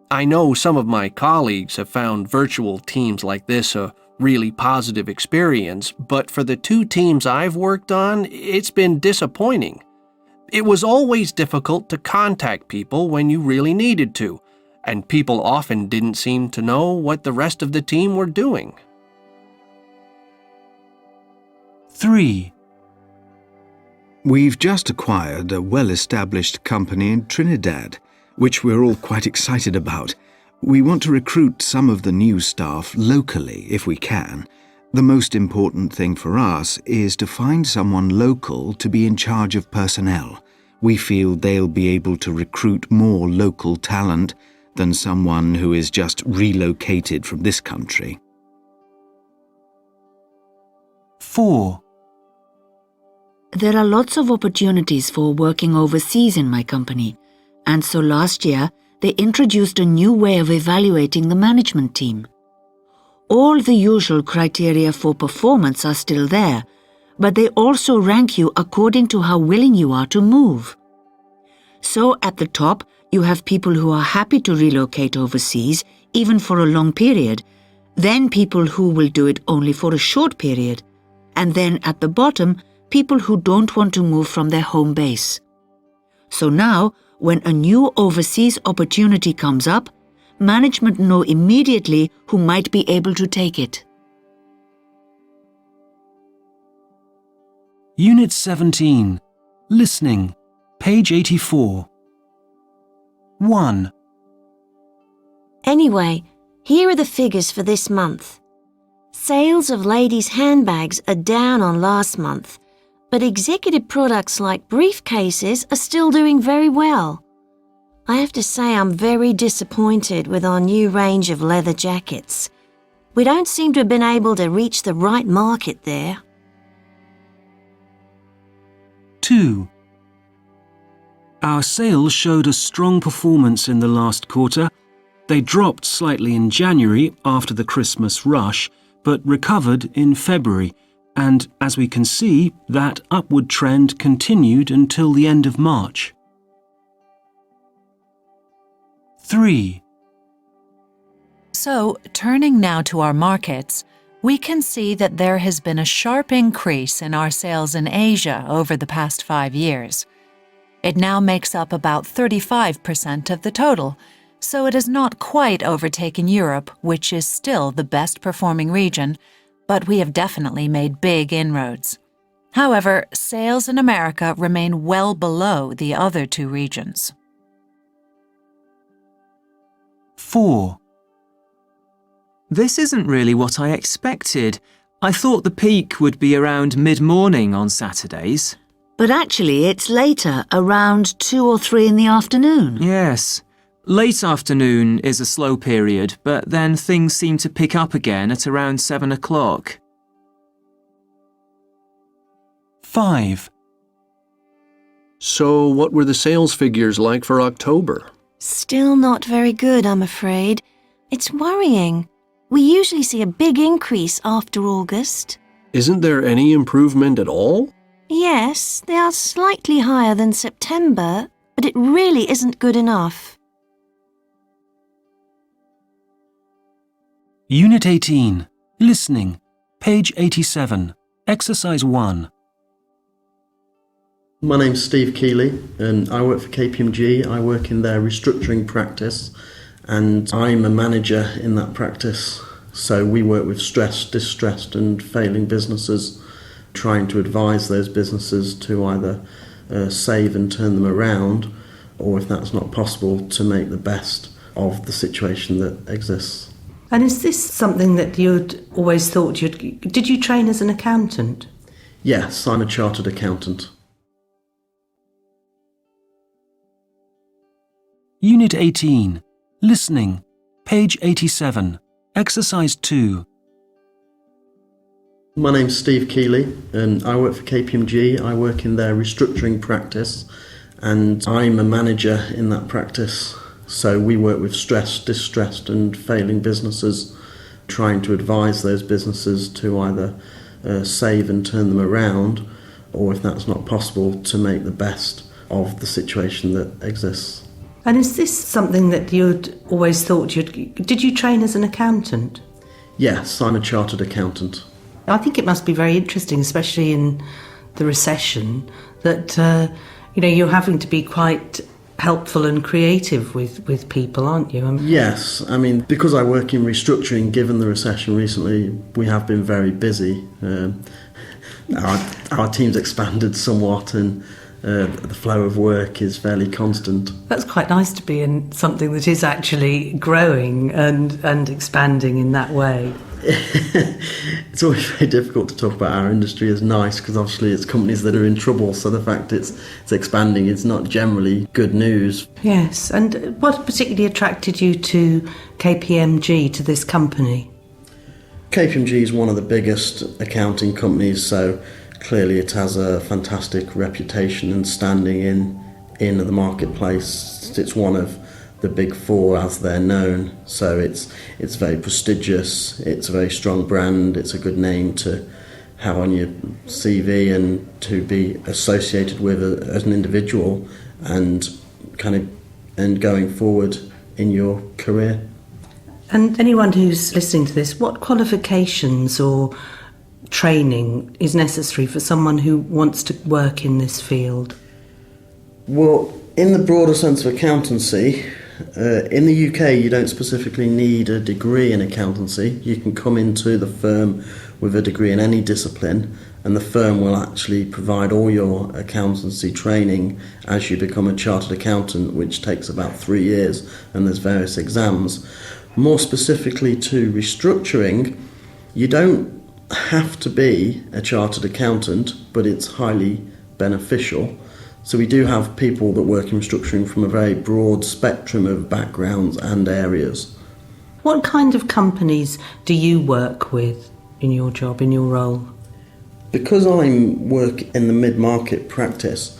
I know some of my colleagues have found virtual teams like this a really positive experience, but for the 2 teams I've worked on, it's been disappointing. It was always difficult to contact people when you really needed to, and people often didn't seem to know what the rest of the team were doing. 3. We've just acquired a well-established company in Trinidad, which we're all quite excited about. We want to recruit some of the new staff locally if we can. The most important thing for us is to find someone local to be in charge of personnel. We feel they'll be able to recruit more local talent than someone who is just relocated from this country. 4. There are lots of opportunities for working overseas in my company, and so last year they introduced a new way of evaluating the management team. All the usual criteria for performance are still there, but they also rank you according to how willing you are to move. So at the top, you have people who are happy to relocate overseas, even for a long period, then people who will do it only for a short period, and then at the bottom, people who don't want to move from their home base. So now, when a new overseas opportunity comes up, management know immediately who might be able to take it. Unit 17. Listening. Page 84. 1. Anyway, here are the figures for this month. Sales of ladies' handbags are down on last month, but executive products like briefcases are still doing very well. I have to say I'm very disappointed with our new range of leather jackets. We don't seem to have been able to reach the right market there. 2. Our sales showed a strong performance in the last quarter. They dropped slightly in January after the Christmas rush, but recovered in February, and as we can see, that upward trend continued until the end of March. 3. So, turning now to our markets, we can see that there has been a sharp increase in our sales in Asia over the past 5 years. It now makes up about 35% of the total, so it has not quite overtaken Europe, which is still the best performing region, but we have definitely made big inroads. However, sales in America remain well below the other two regions. 4. This isn't really what I expected. I thought the peak would be around mid-morning on Saturdays. But actually it's later, around 2 or 3 in the afternoon. Yes. Late afternoon is a slow period, but then things seem to pick up again at around 7 o'clock. 5. So what were the sales figures like for October? Still not very good, I'm afraid. It's worrying. We usually see a big increase after August. Isn't there any improvement at all? Yes, they are slightly higher than September, but it really isn't good enough. Unit 18. Listening. Page 87. Exercise 1. My name's Steve Keeley and I work for KPMG. I work in their restructuring practice and I'm a manager in that practice. So we work with stressed, distressed and failing businesses, trying to advise those businesses to either save and turn them around, or if that's not possible, to make the best of the situation that exists. And is this something that you'd always thought did you train as an accountant? Yes, I'm a chartered accountant. Unit 18. Listening. Page 87. Exercise 2. My name's Steve Keeley and I work for KPMG. I work in their restructuring practice and I'm a manager in that practice. So we work with stressed, distressed and failing businesses, trying to advise those businesses to either save and turn them around, or if that's not possible, to make the best of the situation that exists. And is this something that you'd always thought did you train as an accountant? Yes, I'm a chartered accountant. I think it must be very interesting, especially in the recession, that you're having to be quite helpful and creative with people, aren't you? Yes, because I work in restructuring, given the recession recently, we have been very busy. Our team's expanded somewhat and the flow of work is fairly constant. That's quite nice to be in something that is actually growing and expanding in that way. It's always very difficult to talk about our industry as nice, because obviously it's companies that are in trouble, so the fact it's expanding is not generally good news. Yes, and what particularly attracted you to KPMG, to this company? KPMG is one of the biggest accounting companies, so clearly it has a fantastic reputation and standing in the marketplace. It's one of the big four as they're known, so it's very prestigious, it's a very strong brand, it's a good name to have on your CV and to be associated with as an individual and going forward in your career. And anyone who's listening to this, what qualifications or training is necessary for someone who wants to work in this field? Well, in the broader sense of accountancy, in the UK you don't specifically need a degree in accountancy. You can come into the firm with a degree in any discipline, and the firm will actually provide all your accountancy training as you become a chartered accountant, which takes about 3 years, and there's various exams. More specifically to restructuring, you don't have to be a chartered accountant, but it's highly beneficial. So we do have people that work in restructuring from a very broad spectrum of backgrounds and areas. What kind of companies do you work with in your job, in your role? Because I work in the mid-market practice,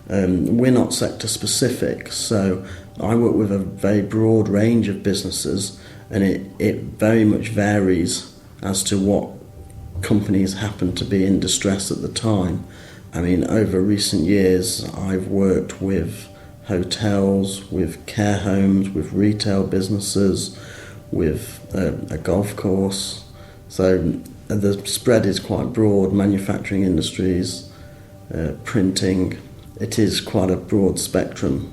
we're not sector specific, so I work with a very broad range of businesses, and it very much varies as to what companies happen to be in distress at the time. I mean, over recent years, I've worked with hotels, with care homes, with retail businesses, with a golf course. So the spread is quite broad, manufacturing industries, printing. It is quite a broad spectrum.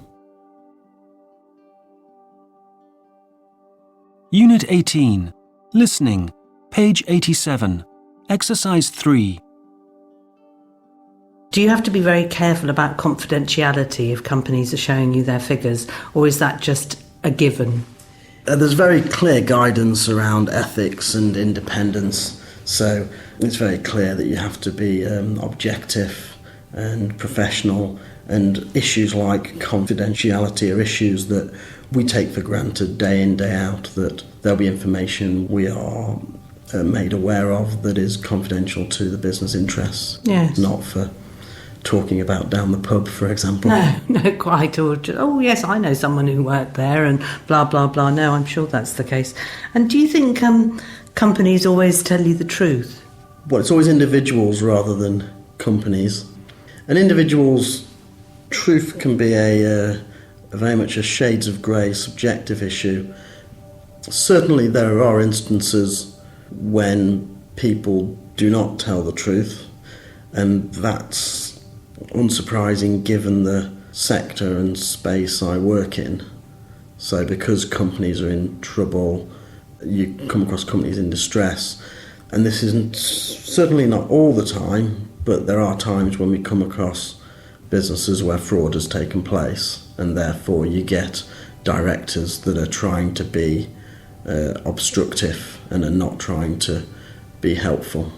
Unit 18. Listening. Page 87. Exercise 3. Do you have to be very careful about confidentiality if companies are showing you their figures, or is that just a given? There's very clear guidance around ethics and independence, so it's very clear that you have to be objective and professional, and issues like confidentiality are issues that we take for granted day in, day out, that there'll be information we are made aware of that is confidential to the business interests, yes. Not for talking about down the pub, for example. No, quite. Or just, oh yes, I know someone who worked there and blah, blah, blah. No, I'm sure that's the case. And do you think companies always tell you the truth? Well, it's always individuals rather than companies. An individual's truth can be a very much a shades of grey subjective issue. Certainly there are instances when people do not tell the truth, and that's unsurprising given the sector and space I work in. So because companies are in trouble, you come across companies in distress, and this isn't certainly not all the time, but there are times when we come across businesses where fraud has taken place, and therefore you get directors that are trying to be obstructive and are not trying to be helpful.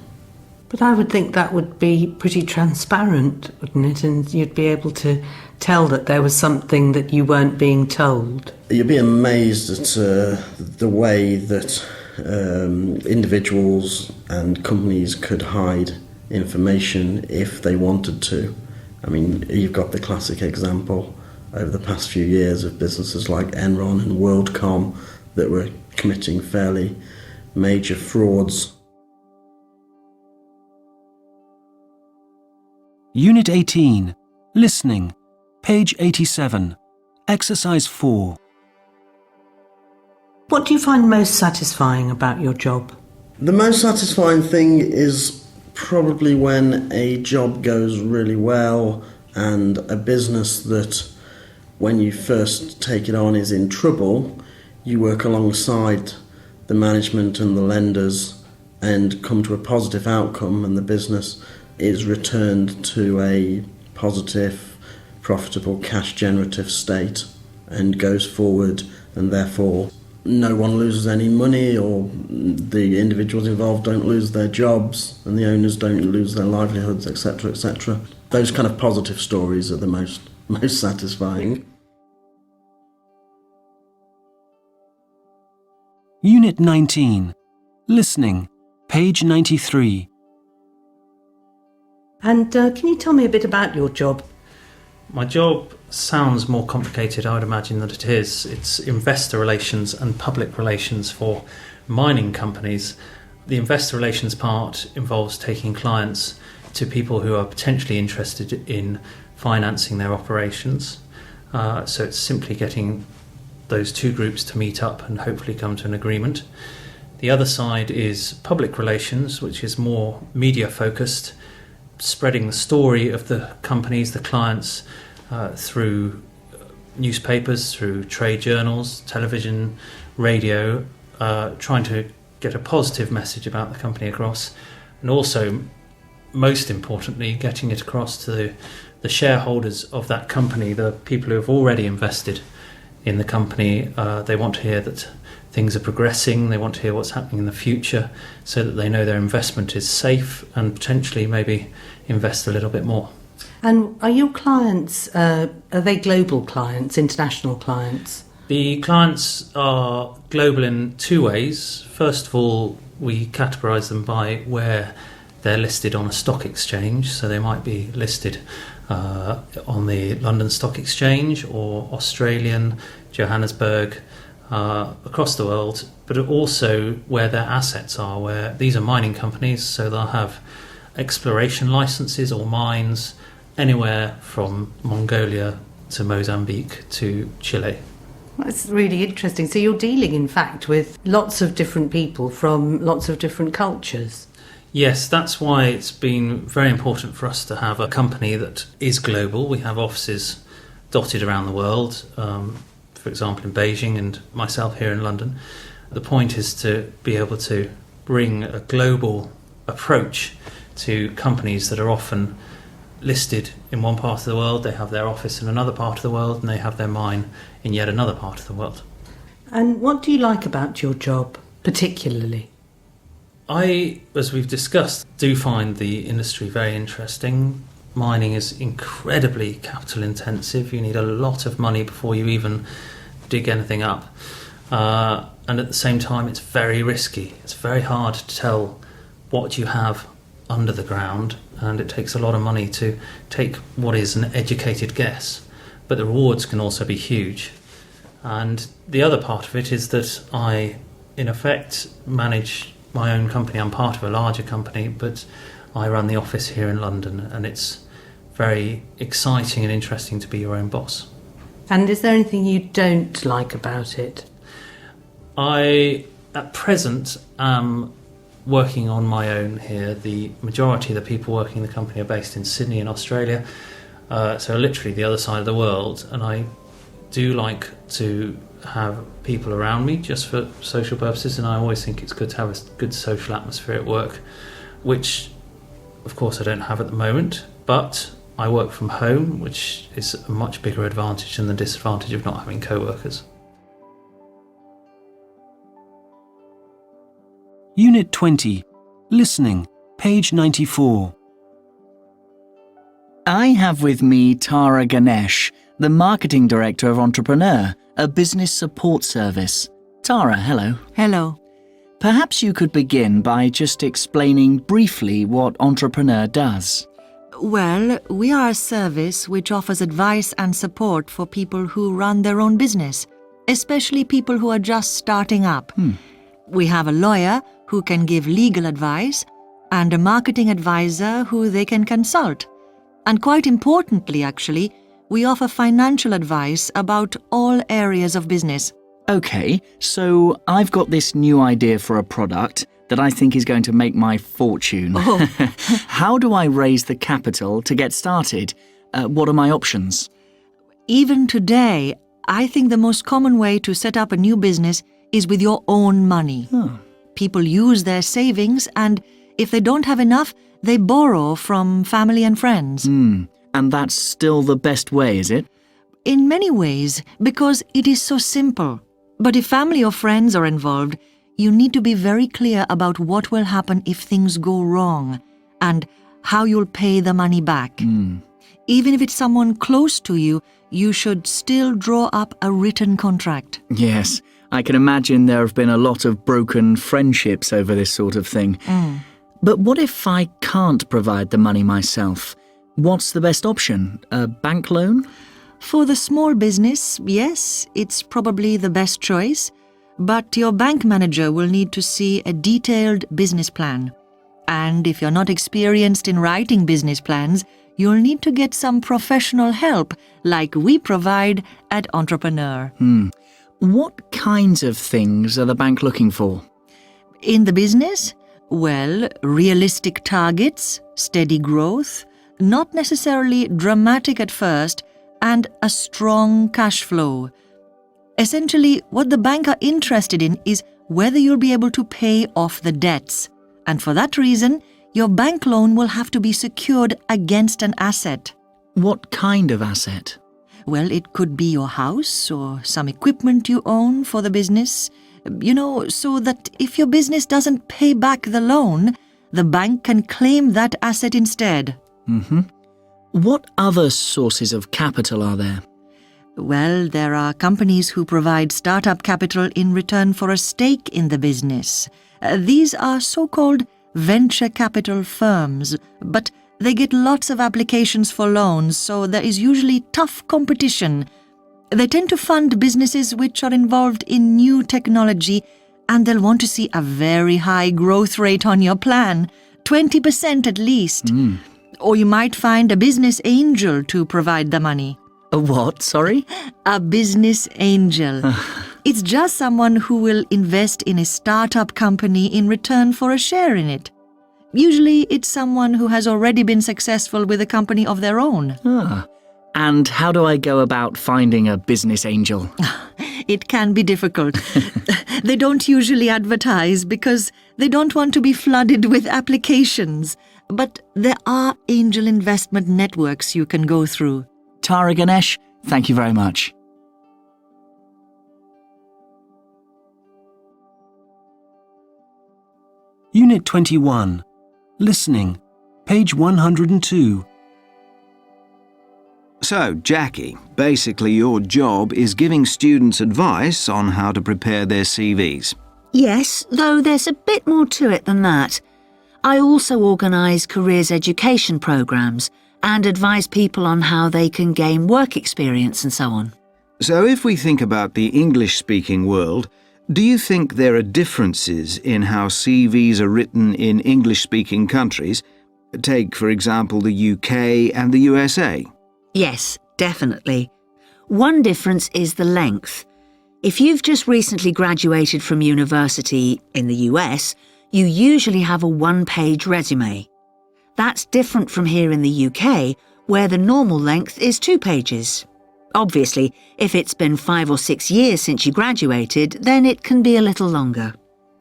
But I would think that would be pretty transparent, wouldn't it? And you'd be able to tell that there was something that you weren't being told. You'd be amazed at the way that individuals and companies could hide information if they wanted to. I mean, you've got the classic example over the past few years of businesses like Enron and WorldCom that were committing fairly major frauds. Unit 18. Listening. Page 87. Exercise 4. What do you find most satisfying about your job? The most satisfying thing is probably when a job goes really well and a business that, when you first take it on, is in trouble, you work alongside the management and the lenders and come to a positive outcome, and the business is returned to a positive, profitable, cash-generative state and goes forward, and therefore no one loses any money, or the individuals involved don't lose their jobs and the owners don't lose their livelihoods, etc., etc. Those kind of positive stories are the most satisfying. Unit 19. Listening. Page 93. And can you tell me a bit about your job? My job sounds more complicated, I would imagine, than it is. It's investor relations and public relations for mining companies. The investor relations part involves taking clients to people who are potentially interested in financing their operations. So it's simply getting those two groups to meet up and hopefully come to an agreement. The other side is public relations, which is more media focused, spreading the story of the companies, the clients, through newspapers, through trade journals, television, radio, trying to get a positive message about the company across, and also, most importantly, getting it across to the shareholders of that company, the people who have already invested in the company. They want to hear that things are progressing, they want to hear what's happening in the future, so that they know their investment is safe and potentially maybe invest a little bit more. And are your clients, are they global clients, international clients? The clients are global in two ways. First of all, we categorise them by where they're listed on a stock exchange. So they might be listed on the London Stock Exchange or Australian, Johannesburg, across the world, but also where their assets are, where these are mining companies, so they'll have exploration licenses or mines anywhere from Mongolia to Mozambique to Chile. That's really interesting. So you're dealing, in fact, with lots of different people from lots of different cultures. Yes, that's why it's been very important for us to have a company that is global. We have offices dotted around the world, for example in Beijing and myself here in London. The point is to be able to bring a global approach to companies that are often listed in one part of the world, they have their office in another part of the world, and they have their mine in yet another part of the world. And what do you like about your job, particularly? I, as we've discussed, do find the industry very interesting. Mining is incredibly capital intensive. You need a lot of money before you even dig anything up. And at the same time, it's very risky. It's very hard to tell what you have under the ground, and it takes a lot of money to take what is an educated guess. But the rewards can also be huge. And the other part of it is that I, in effect, manage my own company. I'm part of a larger company, but I run the office here in London, and it's very exciting and interesting to be your own boss. And is there anything you don't like about it? I, at present, am working on my own here. The majority of the people working in the company are based in Sydney in Australia, so literally the other side of the world, and I do like to have people around me just for social purposes, and I always think it's good to have a good social atmosphere at work, which of course I don't have at the moment, but I work from home, which is a much bigger advantage than the disadvantage of not having co-workers. Unit 20. Listening. Page 94. I have with me Tara Ganesh, the Marketing Director of Entrepreneur, a business support service. Tara, hello. Hello. Perhaps you could begin by just explaining briefly what Entrepreneur does. Well, we are a service which offers advice and support for people who run their own business, especially people who are just starting up. We have a lawyer who can give legal advice and a marketing advisor who they can consult. And quite importantly, actually, we offer financial advice about all areas of business. Okay, so I've got this new idea for a product that I think is going to make my fortune. Oh. How do I raise the capital to get started? What are my options? Even today, I think the most common way to set up a new business is with your own money. People use their savings, and if they don't have enough, they borrow from family and friends. And that's still the best way, is it? In many ways, because it is so simple. But if family or friends are involved, you need to be very clear about what will happen if things go wrong and how you'll pay the money back. Even if it's someone close to you, you should still draw up a written contract. Yes, I can imagine there have been a lot of broken friendships over this sort of thing. But what if I can't provide the money myself? What's the best option? A bank loan? For the small business, yes, it's probably the best choice. But your bank manager will need to see a detailed business plan. And if you're not experienced in writing business plans, you'll need to get some professional help, like we provide at Entrepreneur. What kinds of things are the bank looking for? In the business? Well, realistic targets, steady growth, not necessarily dramatic at first, and a strong cash flow. Essentially, what the bank are interested in is whether you'll be able to pay off the debts. And for that reason, your bank loan will have to be secured against an asset. What kind of asset? Well, it could be your house or some equipment you own for the business. You know, so that if your business doesn't pay back the loan, the bank can claim that asset instead. What other sources of capital are there? Well, there are companies who provide startup capital in return for a stake in the business. These are so-called venture capital firms, but they get lots of applications for loans, so there is usually tough competition. They tend to fund businesses which are involved in new technology, and they'll want to see a very high growth rate on your plan, 20% at least. Or you might find a business angel to provide the money. A what, sorry? A business angel. It's just someone who will invest in a startup company in return for a share in it. Usually it's someone who has already been successful with a company of their own. And how do I go about finding a business angel? It can be difficult. They don't usually advertise because they don't want to be flooded with applications. But there are angel investment networks you can go through. Tara Ganesh, thank you very much. Unit 21. Listening. Page 102. So, Jackie, basically your job is giving students advice on how to prepare their CVs. Yes, though there's a bit more to it than that. I also organise careers education programmes and advise people on how they can gain work experience and so on. So if we think about the English-speaking world, do you think there are differences in how CVs are written in English-speaking countries? Take, for example, the UK and the USA. Yes, definitely. One difference is the length. If you've just recently graduated from university in the US, you usually have a one-page resume. That's different from here in the UK, where the normal length is 2 pages. Obviously, if it's been 5 or 6 years since you graduated, then it can be a little longer.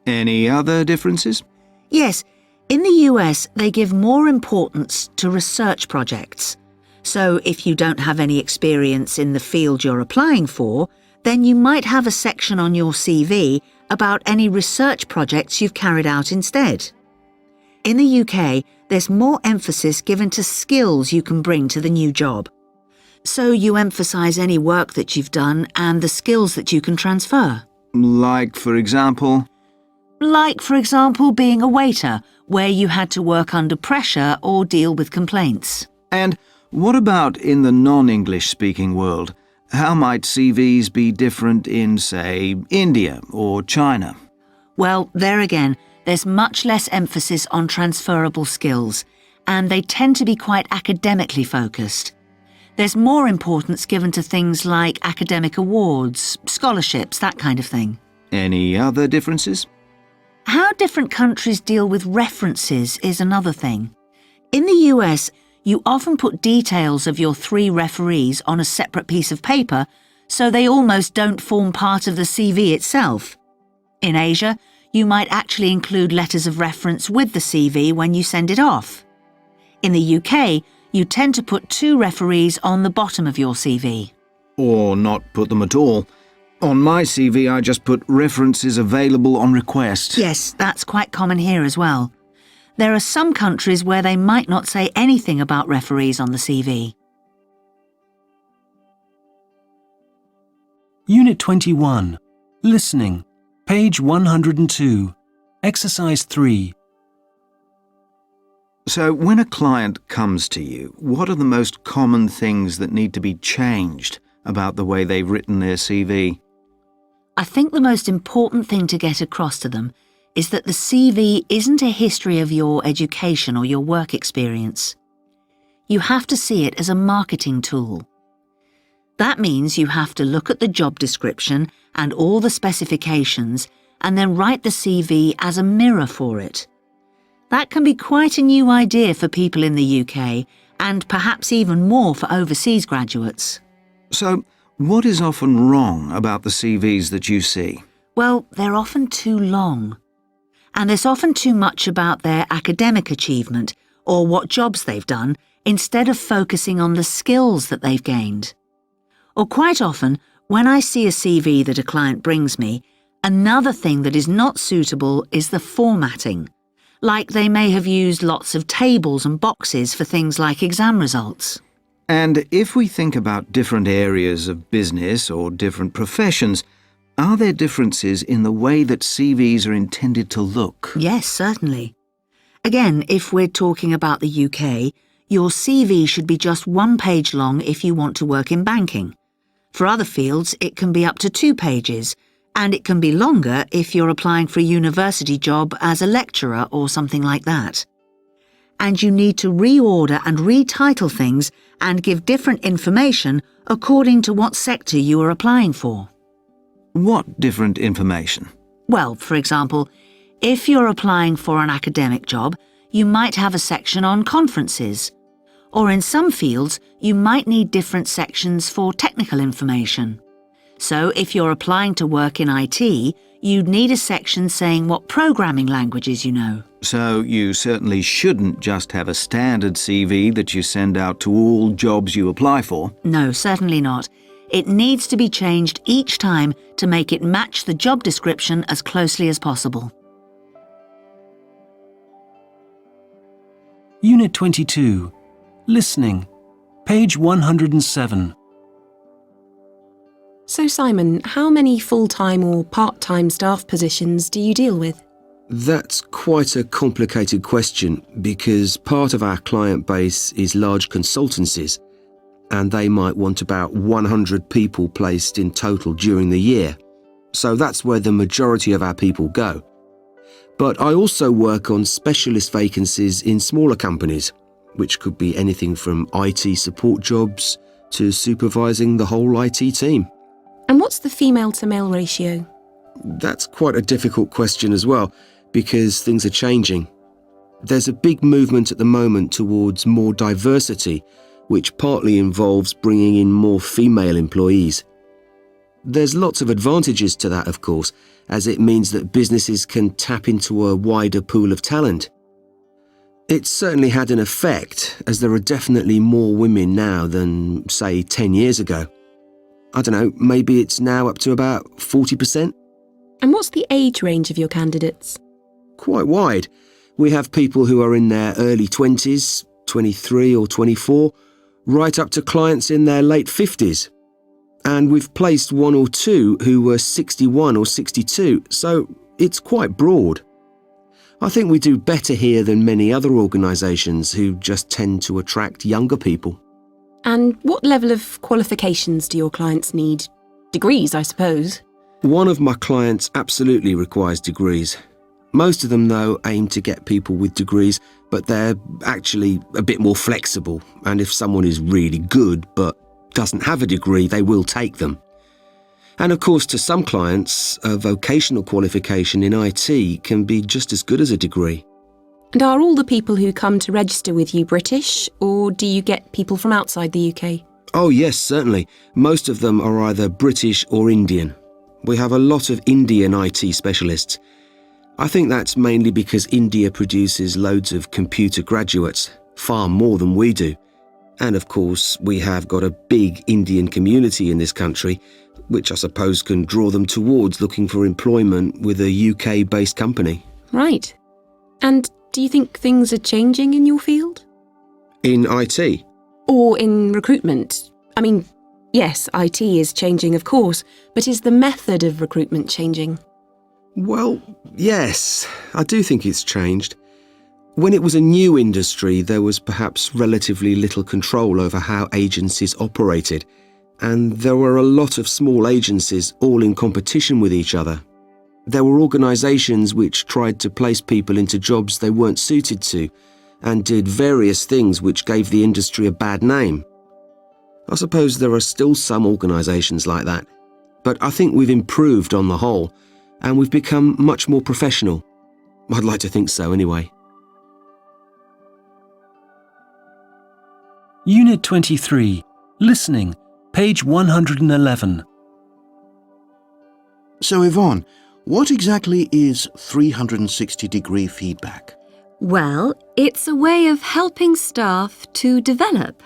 Any other differences? Yes, in the US, they give more importance to research projects. So if you don't have any experience in the field you're applying for, then you might have a section on your CV about any research projects you've carried out instead. In the UK, there's more emphasis given to skills you can bring to the new job. So you emphasise any work that you've done and the skills that you can transfer. Like, for example? Like, for example, being a waiter, where you had to work under pressure or deal with complaints. And what about in the non-English speaking world? How might CVs be different in, say, India or China? Well, there again, there's much less emphasis on transferable skills, and they tend to be quite academically focused. There's more importance given to things like academic awards, scholarships, that kind of thing. Any other differences? How different countries deal with references is another thing. In the US, you often put details of your 3 referees on a separate piece of paper, so they almost don't form part of the CV itself. In Asia, you might actually include letters of reference with the CV when you send it off. In the UK, you tend to put 2 referees on the bottom of your CV. Or not put them at all. On my CV, I just put references available on request. Yes, that's quite common here as well. There are some countries where they might not say anything about referees on the CV. Unit 21. Listening. Page 102. Exercise 3. So, when a client comes to you, what are the most common things that need to be changed about the way they've written their CV? I think the most important thing to get across to them is that the CV isn't a history of your education or your work experience. You have to see it as a marketing tool. That means you have to look at the job description and all the specifications and then write the CV as a mirror for it. That can be quite a new idea for people in the UK and perhaps even more for overseas graduates. So, what is often wrong about the CVs that you see? Well, they're often too long. And there's often too much about their academic achievement or what jobs they've done instead of focusing on the skills that they've gained. Or quite often, when I see a CV that a client brings me, another thing that is not suitable is the formatting. Like they may have used lots of tables and boxes for things like exam results. And if we think about different areas of business or different professions, are there differences in the way that CVs are intended to look? Yes, certainly. Again, if we're talking about the UK, your CV should be just 1 page long if you want to work in banking. For other fields, it can be up to 2 pages, and it can be longer if you're applying for a university job as a lecturer or something like that. And you need to reorder and retitle things and give different information according to what sector you are applying for. What different information? Well, for example, if you're applying for an academic job, you might have a section on conferences. Or in some fields, you might need different sections for technical information. So if you're applying to work in IT, you'd need a section saying what programming languages you know. So you certainly shouldn't just have a standard CV that you send out to all jobs you apply for. No, certainly not. It needs to be changed each time to make it match the job description as closely as possible. Unit 22. Listening. Page 107. So, Simon, how many full-time or part-time staff positions do you deal with? That's quite a complicated question because part of our client base is large consultancies and they might want about 100 people placed in total during the year. So that's where the majority of our people go. But I also work on specialist vacancies in smaller companies, which could be anything from IT support jobs to supervising the whole IT team. And what's the female-to-male ratio? That's quite a difficult question as well, because things are changing. There's a big movement at the moment towards more diversity, which partly involves bringing in more female employees. There's lots of advantages to that, of course, as it means that businesses can tap into a wider pool of talent. It's certainly had an effect, as there are definitely more women now than, say, 10 years ago. I don't know, maybe it's now up to about 40%? And what's the age range of your candidates? Quite wide. We have people who are in their early 20s, 23 or 24, right up to clients in their late 50s. And we've placed 1 or 2 who were 61 or 62, so it's quite broad. I think we do better here than many other organisations who just tend to attract younger people. And what level of qualifications do your clients need? Degrees, I suppose. One of my clients absolutely requires degrees. Most of them, though, aim to get people with degrees, but they're actually a bit more flexible. And if someone is really good but doesn't have a degree, they will take them. And of course, to some clients, a vocational qualification in IT can be just as good as a degree. And are all the people who come to register with you British, or do you get people from outside the UK? Oh yes, certainly. Most of them are either British or Indian. We have a lot of Indian IT specialists. I think that's mainly because India produces loads of computer graduates, far more than we do. And of course, we have got a big Indian community in this country, which I suppose can draw them towards looking for employment with a UK-based company. Right. And do you think things are changing in your field? In IT? Or in recruitment? I mean, Yes, IT is changing, of course, but is the method of recruitment changing? Well, yes, I do think it's changed. When it was a new industry, there was perhaps relatively little control over how agencies operated, and there were a lot of small agencies all in competition with each other. There were organisations which tried to place people into jobs they weren't suited to, and did various things which gave the industry a bad name. I suppose there are still some organisations like that, but I think we've improved on the whole, and we've become much more professional. I'd like to think so anyway. Unit 23. Listening. Page 111. So, Yvonne, what exactly is 360-degree feedback? Well, it's a way of helping staff to develop.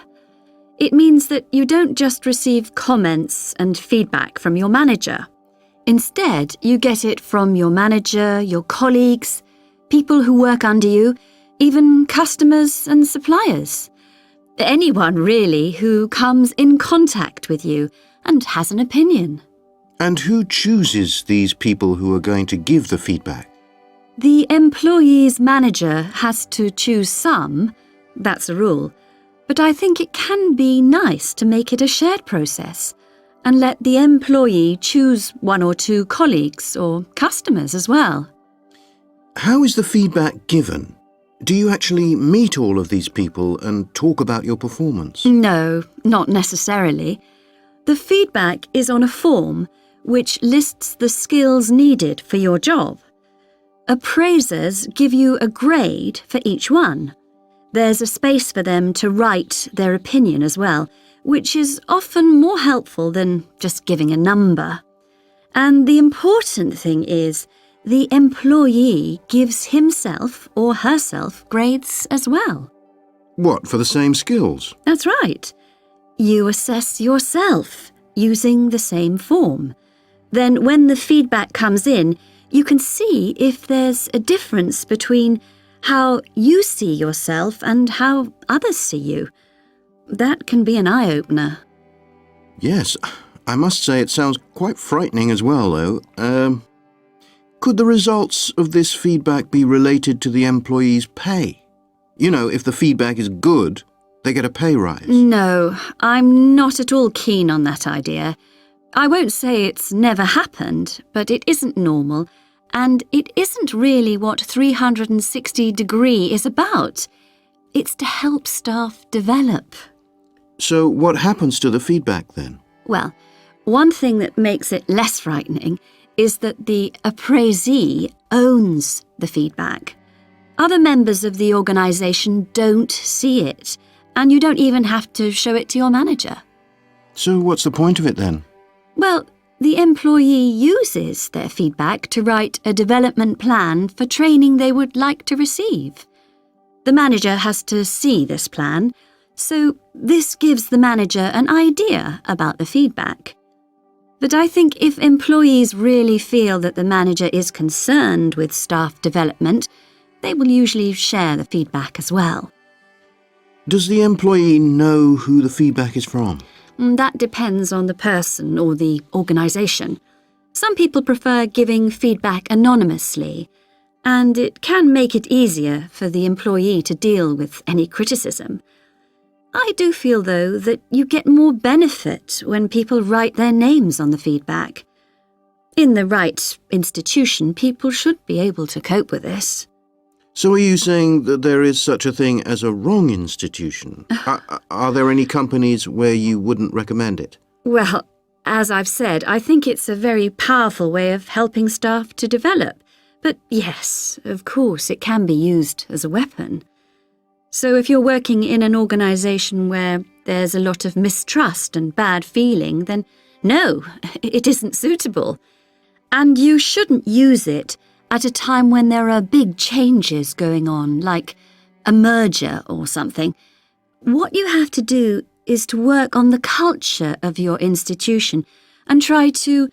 It means that you don't just receive comments and feedback from your manager. Instead, you get it from your manager, your colleagues, people who work under you, even customers and suppliers. Anyone, really, who comes in contact with you and has an opinion. And who chooses these people who are going to give the feedback? The employee's manager has to choose some, that's a rule, but I think it can be nice to make it a shared process and let the employee choose one or two colleagues or customers as well. How is the feedback given? Do you actually meet all of these people and talk about your performance? No, not necessarily. The feedback is on a form which lists the skills needed for your job. Appraisers give you a grade for each one. There's a space for them to write their opinion as well, which is often more helpful than just giving a number. And the important thing is, the employee gives himself or herself grades as well. What, for the same skills? That's right. You assess yourself using the same form. Then when the feedback comes in, you can see if there's a difference between how you see yourself and how others see you. That can be an eye-opener. Yes, I must say it sounds quite frightening as well, though. Could the results of this feedback be related to the employee's pay? You know, if the feedback is good, they get a pay rise. No, I'm not at all keen on that idea. I won't say it's never happened, but it isn't normal, and it isn't really what 360-degree is about. It's to help staff develop. So what happens to the feedback then? Well, one thing that makes it less frightening is that the appraisee owns the feedback. Other members of the organisation don't see it, and you don't even have to show it to your manager. So what's the point of it then? Well, the employee uses their feedback to write a development plan for training they would like to receive. The manager has to see this plan, so this gives the manager an idea about the feedback. But I think if employees really feel that the manager is concerned with staff development, they will usually share the feedback as well. Does the employee know who the feedback is from? That depends on the person or the organisation. Some people prefer giving feedback anonymously, and it can make it easier for the employee to deal with any criticism. I do feel, though, that you get more benefit when people write their names on the feedback. In the right institution, people should be able to cope with this. So are you saying that there is such a thing as a wrong institution? Are there any companies where you wouldn't recommend it? Well, as I've said, I think it's a very powerful way of helping staff to develop. But yes, of course, it can be used as a weapon. So if you're working in an organisation where there's a lot of mistrust and bad feeling, then no, it isn't suitable. And you shouldn't use it at a time when there are big changes going on, like a merger or something. What you have to do is to work on the culture of your institution and try to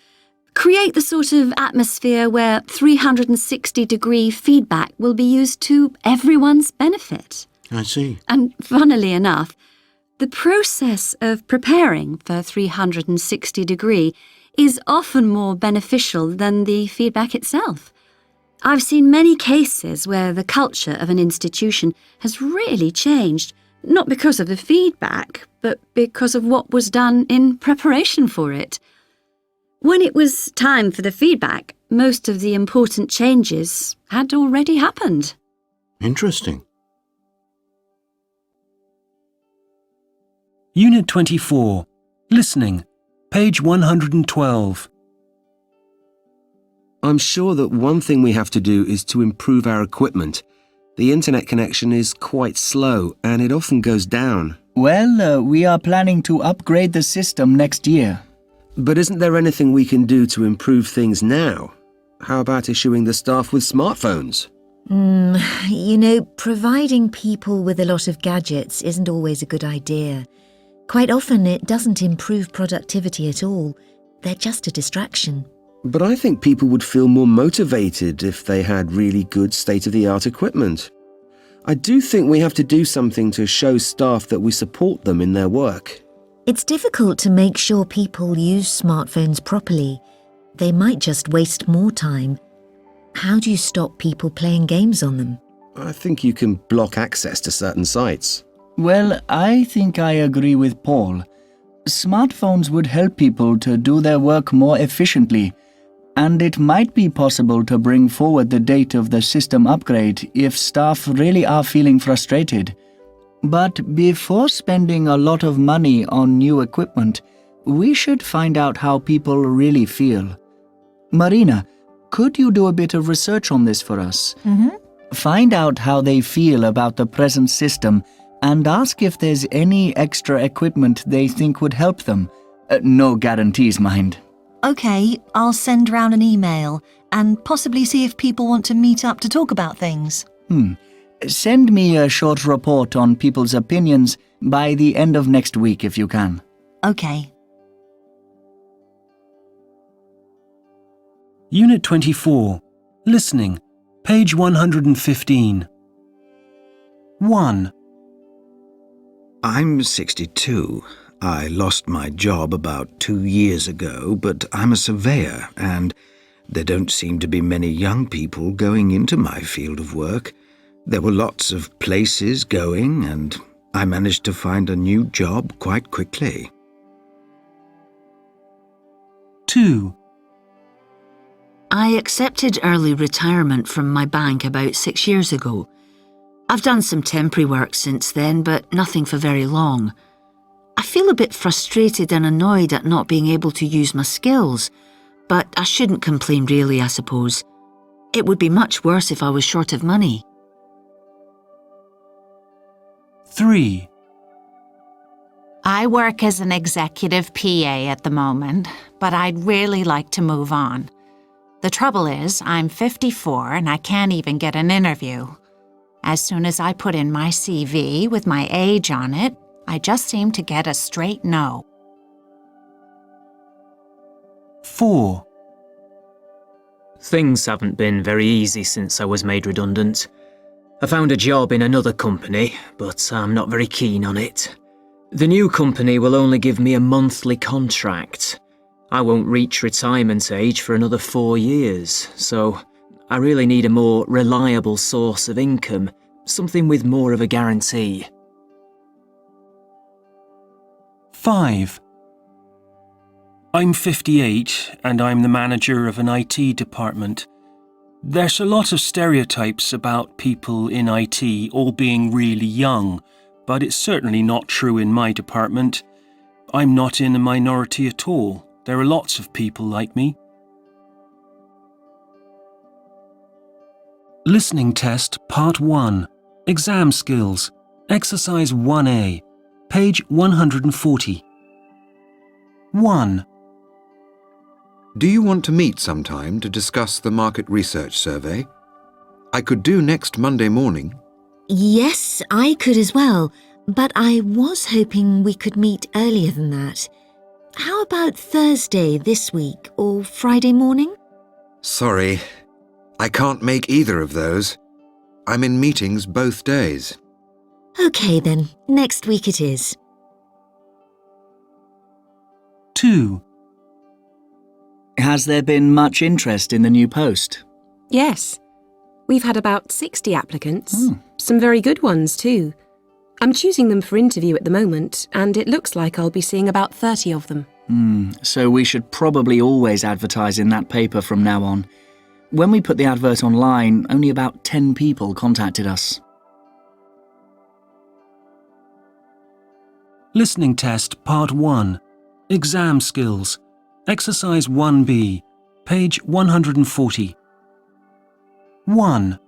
create the sort of atmosphere where 360-degree feedback will be used to everyone's benefit. I see. And funnily enough, The process of preparing for 360 degree is often more beneficial than the feedback itself. I've seen many cases where the culture of an institution has really changed, not because of the feedback, but because of what was done in preparation for it. When it was time for the feedback, most of the important changes had already happened. Interesting. Unit 24. Listening. Page 112. I'm sure that one thing we have to do is to improve our equipment. The internet connection is quite slow and it often goes down. Well, we are planning to upgrade the system next year. But isn't there anything we can do to improve things now? How about issuing the staff with smartphones? Providing people with a lot of gadgets isn't always a good idea. Quite often it doesn't improve productivity at all. They're just a distraction. But I think people would feel more motivated if they had really good state-of-the-art equipment. I do think we have to do something to show staff that we support them in their work. It's difficult to make sure people use smartphones properly. They might just waste more time. How do you stop people playing games on them? I think you can block access to certain sites. Well, I think I agree with Paul. Smartphones would help people to do their work more efficiently, and it might be possible to bring forward the date of the system upgrade if staff really are feeling frustrated. But before spending a lot of money on new equipment, we should find out how people really feel. Marina, could you do a bit of research on this for us? Find out how they feel about the present system and ask if there's any extra equipment they think would help them. No guarantees, mind. OK, I'll send round an email and possibly see if people want to meet up to talk about things. Send me a short report on people's opinions by the end of next week if you can. OK. Unit 24. Listening. Page 115. 1. I'm 62. I lost my job about 2 years ago, but I'm a surveyor, and there don't seem to be many young people going into my field of work. There were lots of places going, and I managed to find a new job quite quickly. 2. I accepted early retirement from my bank about 6 years ago. I've done some temporary work since then, but nothing for very long. I feel a bit frustrated and annoyed at not being able to use my skills, but I shouldn't complain really, I suppose. It would be much worse if I was short of money. 3. I work as an executive PA at the moment, but I'd really like to move on. The trouble is, I'm 54 and I can't even get an interview. As soon as I put in my CV with my age on it, I just seem to get a straight no. 4. Things haven't been very easy since I was made redundant. I found a job in another company, but I'm not very keen on it. The new company will only give me a monthly contract. I won't reach retirement age for another 4 years, so I really need a more reliable source of income, something with more of a guarantee. 5. I'm 58 and I'm the manager of an IT department. There's a lot of stereotypes about people in IT all being really young, but it's certainly not true in my department. I'm not in a minority at all. There are lots of people like me. Listening Test Part 1. Exam Skills. Exercise 1A. Page 140. 1. Do you want to meet sometime to discuss the market research survey? I could do next Monday morning. Yes, I could as well, but I was hoping we could meet earlier than that. How about Thursday this week or Friday morning? Sorry, I can't make either of those. I'm in meetings both days. OK then, next week it is. 2. Has there been much interest in the new post? Yes. We've had about 60 applicants. Some very good ones too. I'm choosing them for interview at the moment, and it looks like I'll be seeing about 30 of them. So we should probably always advertise in that paper from now on. When we put the advert online, only about 10 people contacted us. Listening test part 1. Exam skills. Exercise 1B. Page 140. 1.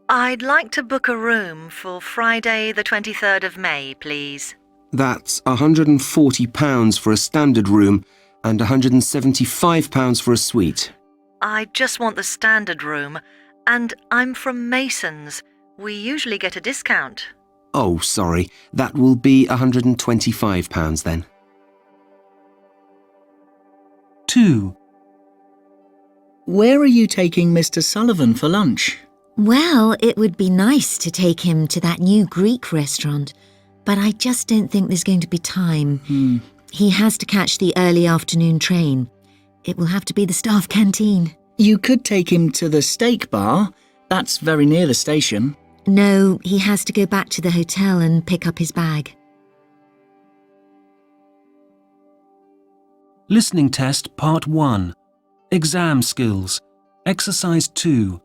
I'd like to book a room for Friday the 23rd of May, please. That's £140 for a standard room and £175 for a suite. I just want the standard room, and I'm from Masons. We usually get a discount. Oh, sorry. That will be £125 then. 2. Where are you taking Mr. Sullivan for lunch? Well, it would be nice to take him to that new Greek restaurant, but I just don't think there's going to be time. He has to catch the early afternoon train. It will have to be the staff canteen. You could take him to the steak bar. That's very near the station. No, he has to go back to the hotel and pick up his bag. Listening test part 1. Exam skills. Exercise 2.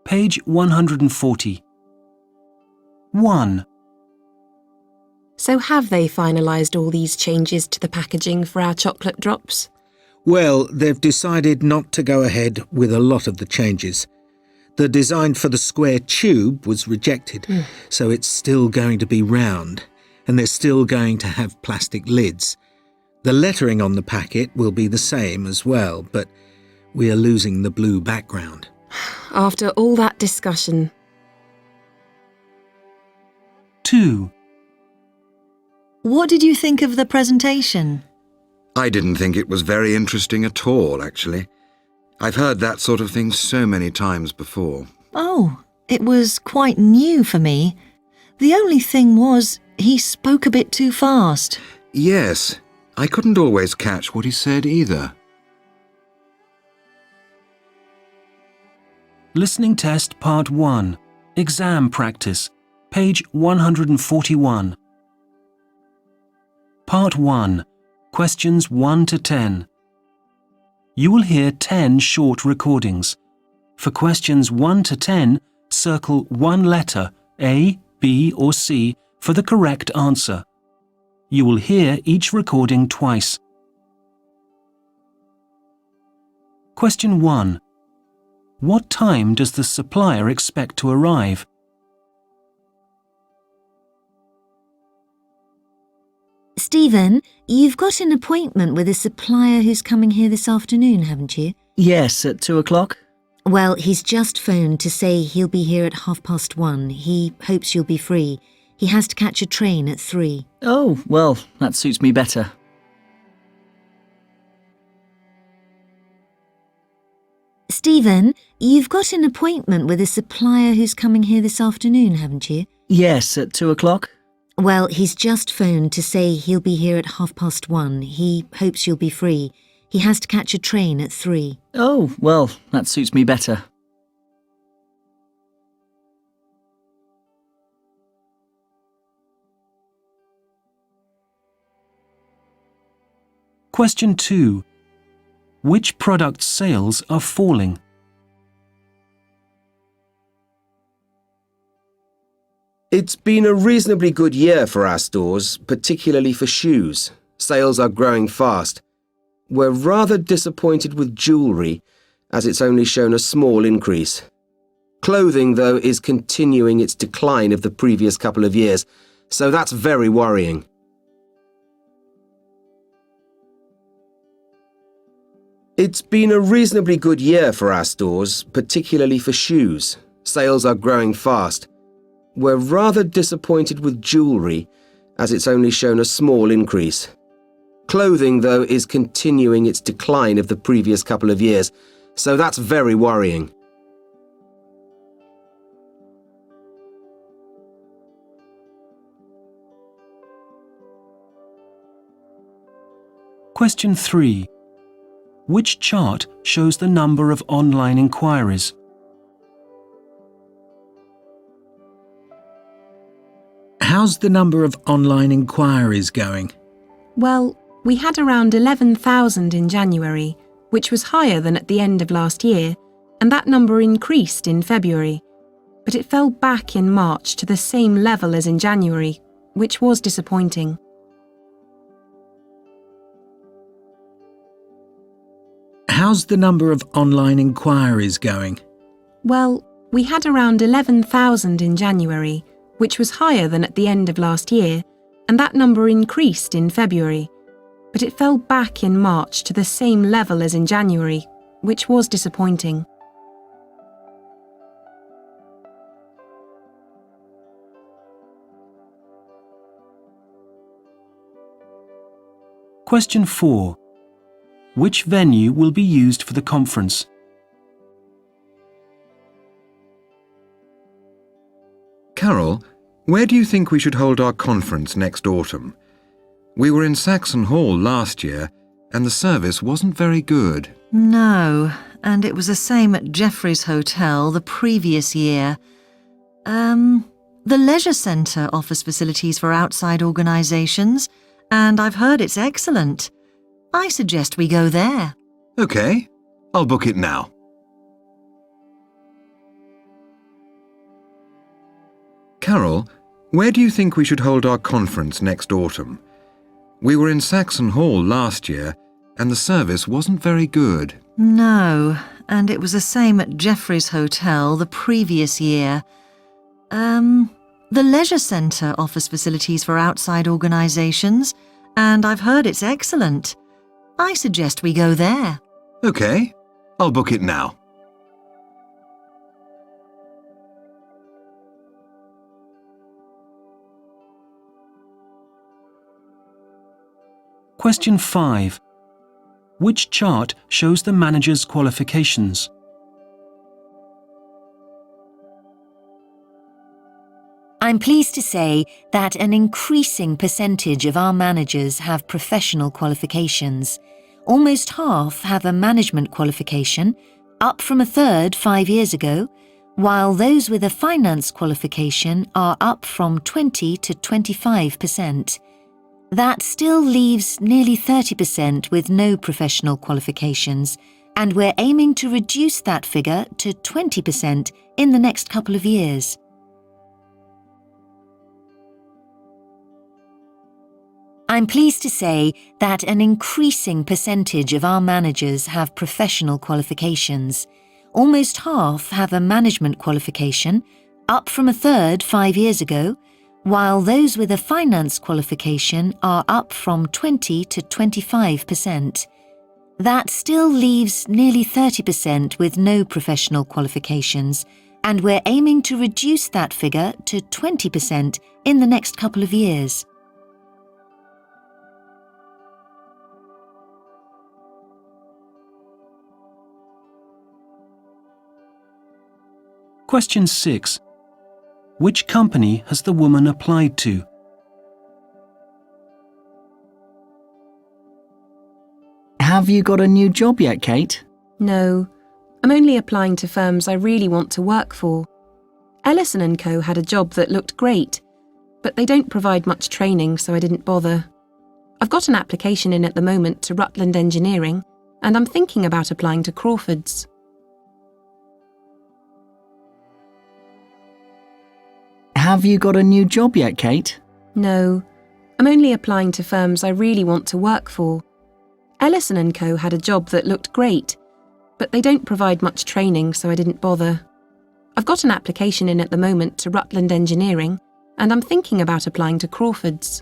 Page 140. 1. So have they finalised all these changes to the packaging for our chocolate drops? Well, they've decided not to go ahead with a lot of the changes. The design for the square tube was rejected, so it's still going to be round, and they're still going to have plastic lids. The lettering on the packet will be the same as well, but we are losing the blue background. After all that discussion. 2. What did you think of the presentation? I didn't think it was very interesting at all, actually. I've heard that sort of thing so many times before. Oh, it was quite new for me. The only thing was, he spoke a bit too fast. Yes, I couldn't always catch what he said either. Listening test part 1. Exam practice. Page 141. Part 1. Questions 1 to 10. You will hear 10 short recordings. For questions 1 to 10, circle one letter, A, B or C, for the correct answer. You will hear each recording twice. Question 1. What time does the supplier expect to arrive? Stephen, you've got an appointment with a supplier who's coming here this afternoon, haven't you? Yes, at 2 o'clock. Well, he's just phoned to say he'll be here at 1:30. He hopes you'll be free. He has to catch a train at 3. Oh, well, that suits me better. Stephen, you've got an appointment with a supplier who's coming here this afternoon, haven't you? Yes, at 2 o'clock. Well, he's just phoned to say he'll be here at 1:30. He hopes you'll be free. He has to catch a train at 3. Oh, well, that suits me better. Question 2. Which product sales are falling? It's been a reasonably good year for our stores, particularly for shoes. Sales are growing fast. We're rather disappointed with jewellery, as it's only shown a small increase. Clothing, though, is continuing its decline of the previous couple of years, so that's very worrying. It's been a reasonably good year for our stores, particularly for shoes. Sales are growing fast. We're rather disappointed with jewellery, as it's only shown a small increase. Clothing, though, is continuing its decline of the previous couple of years, so that's very worrying. Question 3. Which chart shows the number of online inquiries? How's the number of online inquiries going? Well, we had around 11,000 in January, which was higher than at the end of last year, and that number increased in February. But it fell back in March to the same level as in January, which was disappointing. How's the number of online inquiries going? Well, we had around 11,000 in January, which was higher than at the end of last year, and that number increased in February. But it fell back in March to the same level as in January, which was disappointing. Question 4. Which venue will be used for the conference? Carol, where do you think we should hold our conference next autumn? We were in Saxon Hall last year, and the service wasn't very good. No, and it was the same at Jeffrey's Hotel the previous year. The Leisure Centre offers facilities for outside organisations, and I've heard it's excellent. I suggest we go there. OK, I'll book it now. Carol, where do you think we should hold our conference next autumn? We were in Saxon Hall last year, and the service wasn't very good. No, and it was the same at Jeffrey's Hotel the previous year. The Leisure Centre offers facilities for outside organisations, and I've heard it's excellent. I suggest we go there. OK, I'll book it now. Question 5. Which chart shows the manager's qualifications? I'm pleased to say that an increasing percentage of our managers have professional qualifications. Almost half have a management qualification, up from a third 5 years ago, while those with a finance qualification are up from 20 to 25%. That still leaves nearly 30% with no professional qualifications, and we're aiming to reduce that figure to 20% in the next couple of years. I'm pleased to say that an increasing percentage of our managers have professional qualifications. Almost half have a management qualification, up from a third 5 years ago, while those with a finance qualification are up from 20 to 25%. That still leaves nearly 30% with no professional qualifications, and we're aiming to reduce that figure to 20% in the next couple of years. Question 6. Which company has the woman applied to? Have you got a new job yet, Kate? No, I'm only applying to firms I really want to work for. Ellison & Co had a job that looked great, but they don't provide much training, so I didn't bother. I've got an application in at the moment to Rutland Engineering, and I'm thinking about applying to Crawford's. Have you got a new job yet, Kate? No, I'm only applying to firms I really want to work for. Ellison & Co had a job that looked great, but they don't provide much training, so I didn't bother. I've got an application in at the moment to Rutland Engineering, and I'm thinking about applying to Crawford's.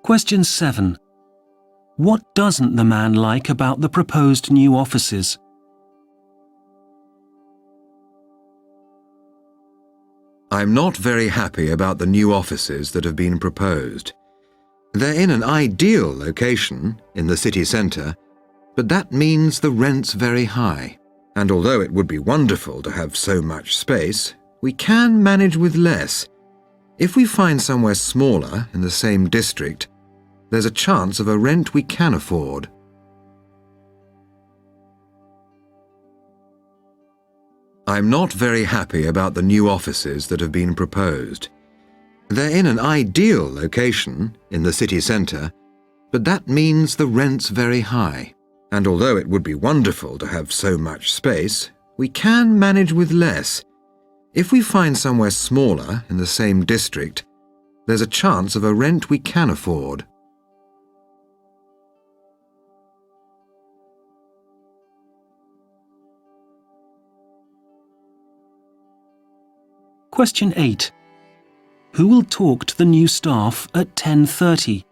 Question 7. What doesn't the man like about the proposed new offices? I'm not very happy about the new offices that have been proposed. They're in an ideal location, in the city centre, but that means the rent's very high, And although it would be wonderful to have so much space, we can manage with less. If we find somewhere smaller in the same district, there's a chance of a rent we can afford. I'm not very happy about the new offices that have been proposed. They're in an ideal location, in the city centre, but that means the rent's very high. And although it would be wonderful to have so much space, we can manage with less. If we find somewhere smaller in the same district, there's a chance of a rent we can afford. Question 8. Who will talk to the new staff at 10:30?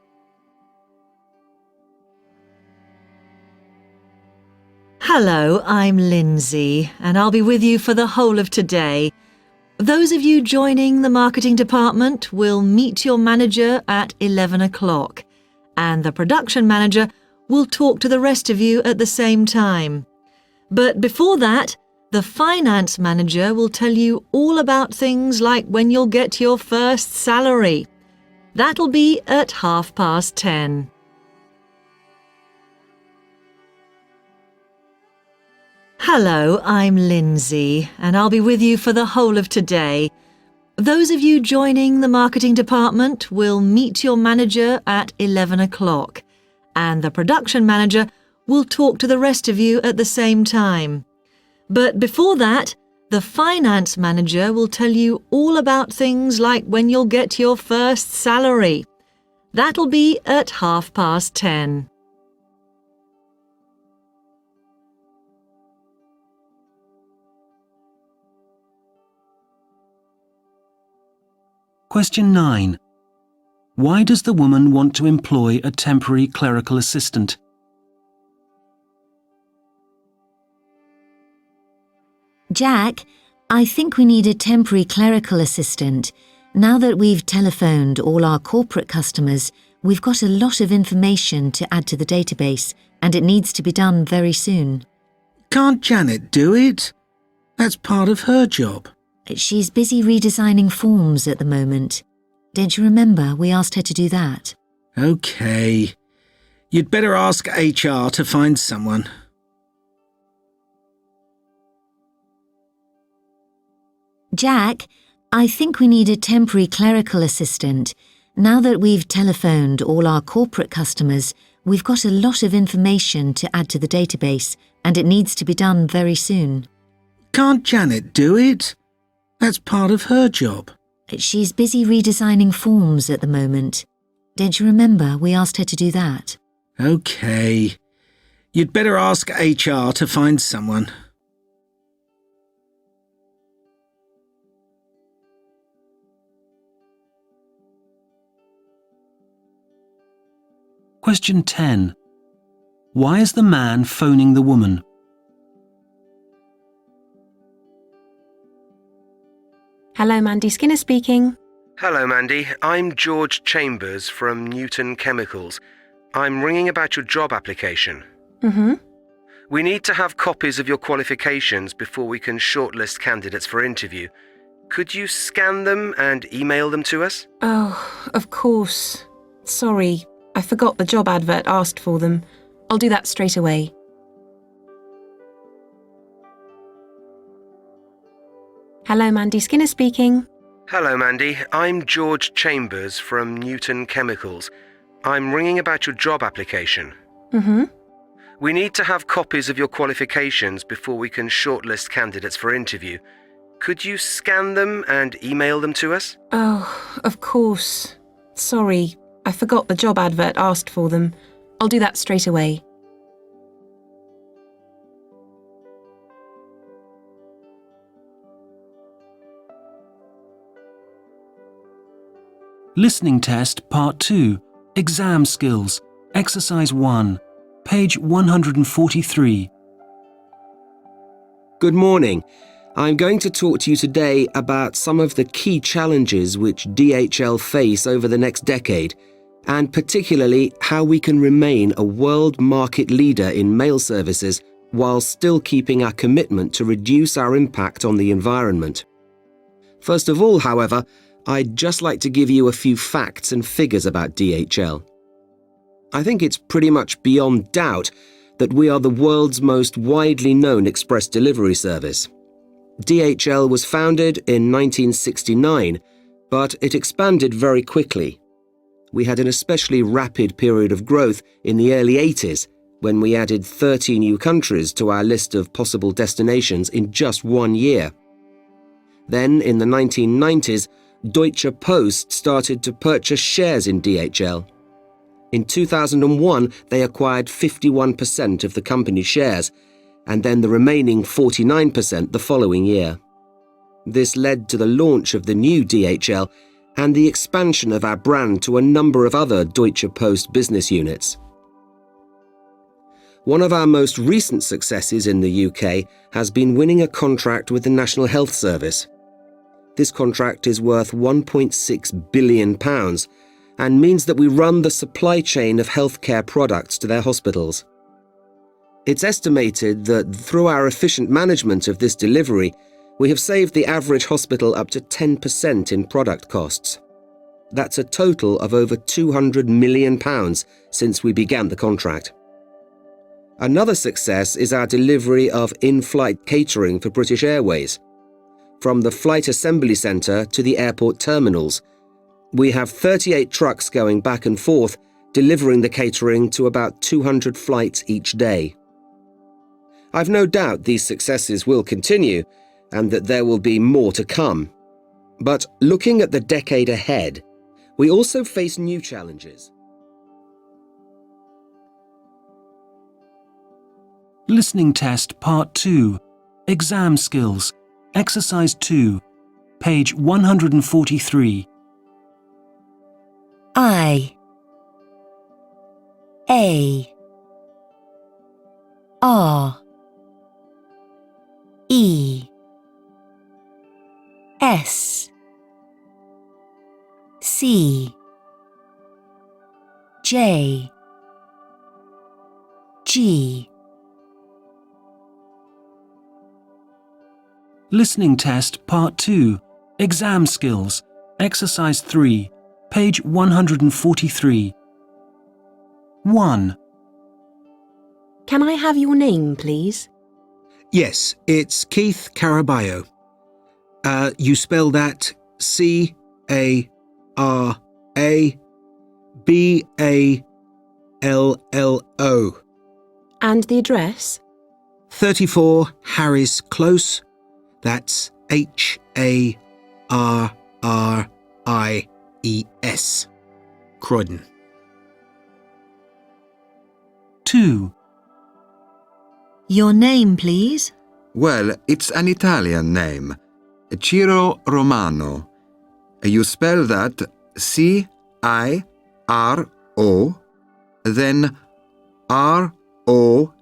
Hello, I'm Lindsay, and I'll be with you for the whole of today. Those of you joining the marketing department will meet your manager at 11 o'clock, and the production manager will talk to the rest of you at the same time. But before that, the finance manager will tell you all about things like when you'll get your first salary. That'll be at 10:30. Hello, I'm Lindsay, and I'll be with you for the whole of today. Those of you joining the marketing department will meet your manager at 11 o'clock, and the production manager will talk to the rest of you at the same time. But before that, the finance manager will tell you all about things like when you'll get your first salary. That'll be at 10:30. Question 9. Why does the woman want to employ a temporary clerical assistant? Jack, I think we need a temporary clerical assistant. Now that we've telephoned all our corporate customers, we've got a lot of information to add to the database, and it needs to be done very soon. Can't Janet do it? That's part of her job. She's busy redesigning forms at the moment. Don't you remember we asked her to do that? OK. You'd better ask HR to find someone. Jack, I think we need a temporary clerical assistant. Now that we've telephoned all our corporate customers, we've got a lot of information to add to the database, and it needs to be done very soon. Can't Janet do it? That's part of her job. She's busy redesigning forms at the moment. Don't you remember we asked her to do that? OK. You'd better ask HR to find someone. Question 10. Why is the man phoning the woman? Hello, Mandy Skinner speaking. Hello, Mandy. I'm George Chambers from Newton Chemicals. I'm ringing about your job application. We need to have copies of your qualifications before we can shortlist candidates for interview. Could you scan them and email them to us? Oh, of course. Sorry, I forgot the job advert asked for them. I'll do that straight away. Hello, Mandy Skinner speaking. Hello, Mandy. I'm George Chambers from Newton Chemicals. I'm ringing about your job application. We need to have copies of your qualifications before we can shortlist candidates for interview. Could you scan them and email them to us? Oh, of course. Sorry, I forgot the job advert asked for them. I'll do that straight away. Listening Test Part 2. Exam Skills. Exercise 1. Page 143. Good morning. I'm going to talk to you today about some of the key challenges which DHL face over the next decade, and particularly how we can remain a world market leader in mail services while still keeping our commitment to reduce our impact on the environment. First of all, however, I'd just like to give you a few facts and figures about DHL. I think it's pretty much beyond doubt that we are the world's most widely known express delivery service. DHL was founded in 1969, but it expanded very quickly. We had an especially rapid period of growth in the early 80s, when we added 30 new countries to our list of possible destinations in just 1 year. Then, in the 1990s, Deutsche Post started to purchase shares in DHL. In 2001, they acquired 51% of the company's shares, and then the remaining 49% the following year. This led to the launch of the new DHL and the expansion of our brand to a number of other Deutsche Post business units. One of our most recent successes in the UK has been winning a contract with the National Health Service. This contract is worth £1.6 billion and means that we run the supply chain of healthcare products to their hospitals. It's estimated that through our efficient management of this delivery, we have saved the average hospital up to 10% in product costs. That's a total of over £200 million since we began the contract. Another success is our delivery of in-flight catering for British Airways. From the flight assembly centre to the airport terminals, we have 38 trucks going back and forth, delivering the catering to about 200 flights each day. I've no doubt these successes will continue and that there will be more to come. But looking at the decade ahead, we also face new challenges. Listening Test Part 2, Exam Skills, Exercise 2, page 143. I, A, R, E, S, C, J, G. Listening Test Part 2, Exam Skills, Exercise 3, page 143. 1. Can I have your name, please? Yes, it's Keith Caraballo. You spell that C-A-R-A-B-A-L-L-O. And the address? 34 Harris Close. That's H-A-R-R-I-E-S. Croydon. 2. Your name, please? Well, it's an Italian name. Ciro Romano. You spell that C-I-R-O, then R-O-M-A-N-O.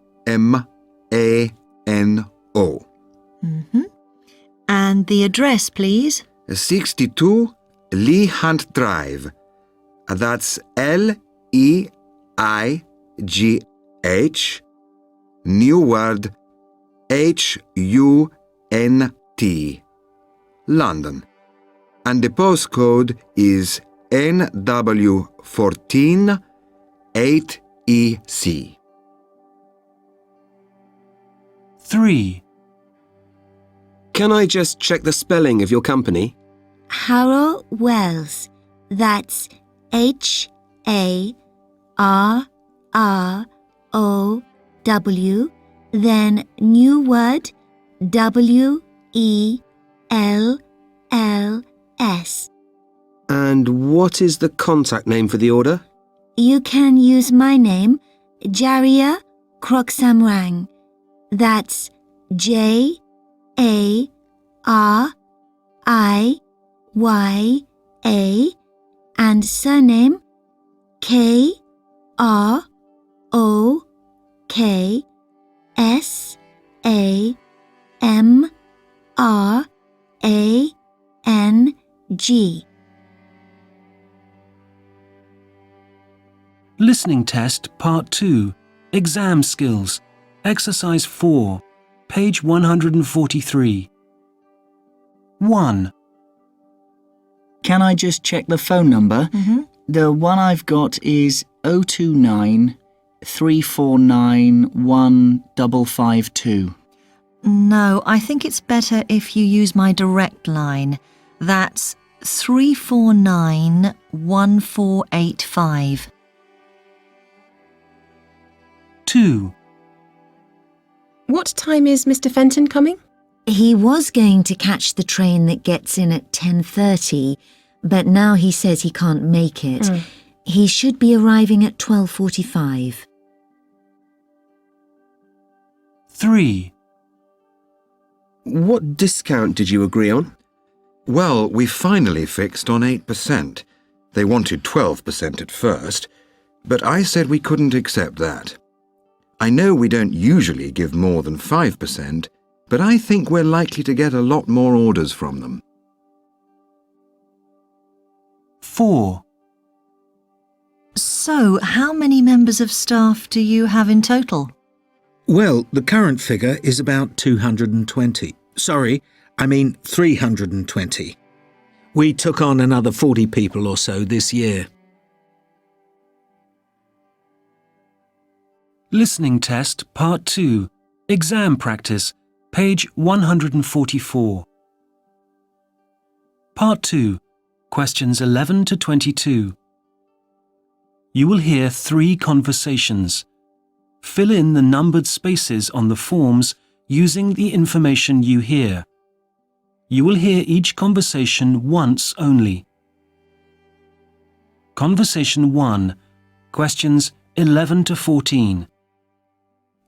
And the address, please? 62 Lee Hunt Drive. That's L-E-I-G-H, new word, H-U-N-T, London. And the postcode is NW14 8EC. 3. Can I just check the spelling of your company? Harrow Wells. That's H-A-R-R-O-W, then new word, W-E-L-L-S. And what is the contact name for the order? You can use my name, Jaria Kroksamrang. That's J-A-R-I-Y-A, and surname K-R-O-K-S-A-M-R-A-N-G. Listening Test Part 2, Exam Skills, Exercise 4, page 143. 1. Can I just check the phone number? The one I've got is 029 349 1552. No, I think it's better if you use my direct line. That's 349 1485. 2. What time is Mr. Fenton coming? He was going to catch the train that gets in at 10:30, but now he says he can't make it. He should be arriving at 12:45. 3. What discount did you agree on? Well, we finally fixed on 8%. They wanted 12% at first, but I said we couldn't accept that. I know we don't usually give more than 5%, but I think we're likely to get a lot more orders from them. 4. So, how many members of staff do you have in total? Well, the current figure is about 220. Sorry, I mean 320. We took on another 40 people or so this year. Listening test, part 2, exam practice, page 144. Part 2, questions 11 to 22. You will hear 3 conversations. Fill in the numbered spaces on the forms using the information you hear. You will hear each conversation once only. Conversation 1, questions 11 to 14.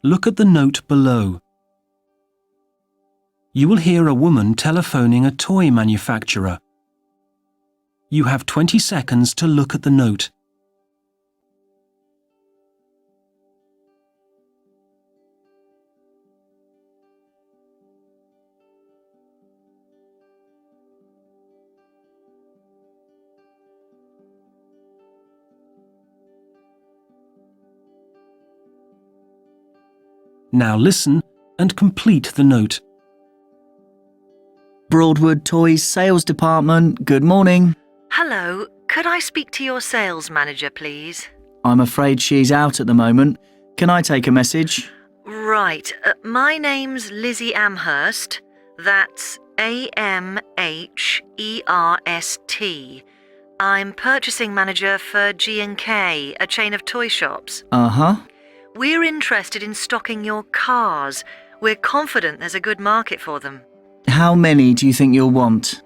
Look at the note below. You will hear a woman telephoning a toy manufacturer. You have 20 seconds to look at the note. Now listen and complete the note. Broadwood Toys Sales Department, good morning. Hello, could I speak to your sales manager, please? I'm afraid she's out at the moment. Can I take a message? Right, my name's Lizzie Amherst. That's AMHERST. I'm purchasing manager for DINH, a chain of toy shops. Uh-huh. We're interested in stocking your cars. We're confident there's a good market for them. How many do you think you'll want?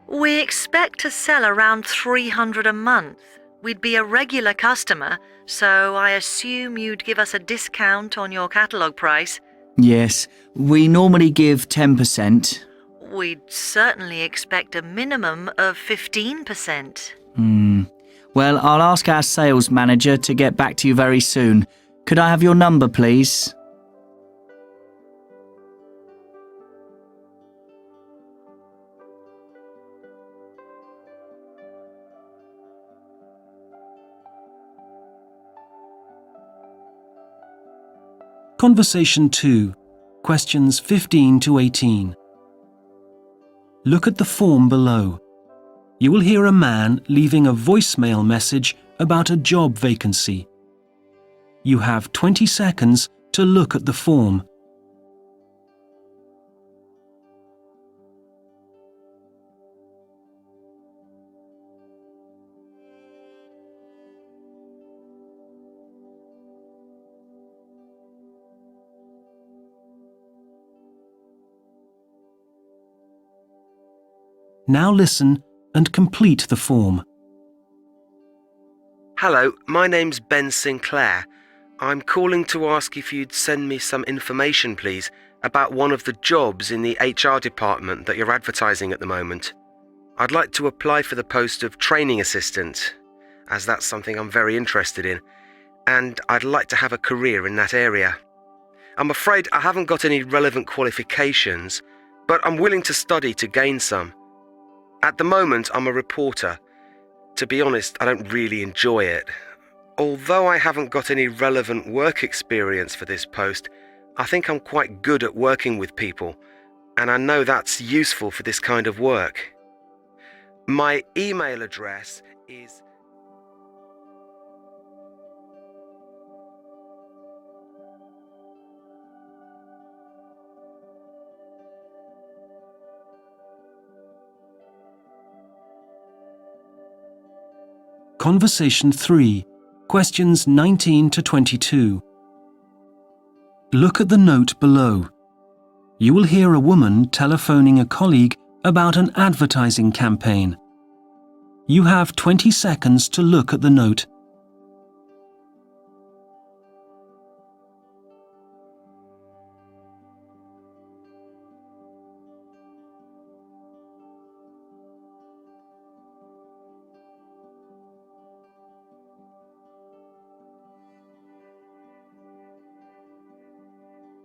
We expect to sell around 300 a month. We'd be a regular customer, so I assume you'd give us a discount on your catalogue price. Yes, we normally give 10%. We'd certainly expect a minimum of 15%. Well, I'll ask our sales manager to get back to you very soon. Could I have your number, please? Conversation 2, questions 15 to 18. Look at the form below. You will hear a man leaving a voicemail message about a job vacancy. You have 20 seconds to look at the form. Now listen and complete the form. Hello, my name's Ben Sinclair. I'm calling to ask if you'd send me some information, please, about one of the jobs in the HR department that you're advertising at the moment. I'd like to apply for the post of training assistant, as that's something I'm very interested in, and I'd like to have a career in that area. I'm afraid I haven't got any relevant qualifications, but I'm willing to study to gain some. At the moment, I'm a reporter. To be honest, I don't really enjoy it. Although I haven't got any relevant work experience for this post, I think I'm quite good at working with people, and I know that's useful for this kind of work. My email address is... Conversation 3, questions 19 to 22. Look at the note below. You will hear a woman telephoning a colleague about an advertising campaign. You have 20 seconds to look at the note.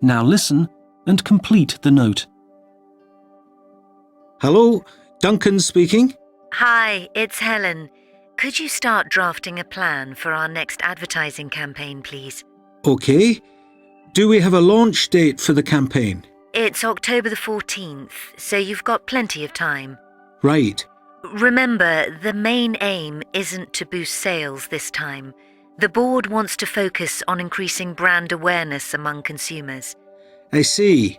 Now listen and complete the note. Hello, Duncan speaking. Hi, it's Helen. Could you start drafting a plan for our next advertising campaign, please? OK. Do we have a launch date for the campaign? It's October the 14th, so you've got plenty of time. Right. Remember, the main aim isn't to boost sales this time. The board wants to focus on increasing brand awareness among consumers. I see.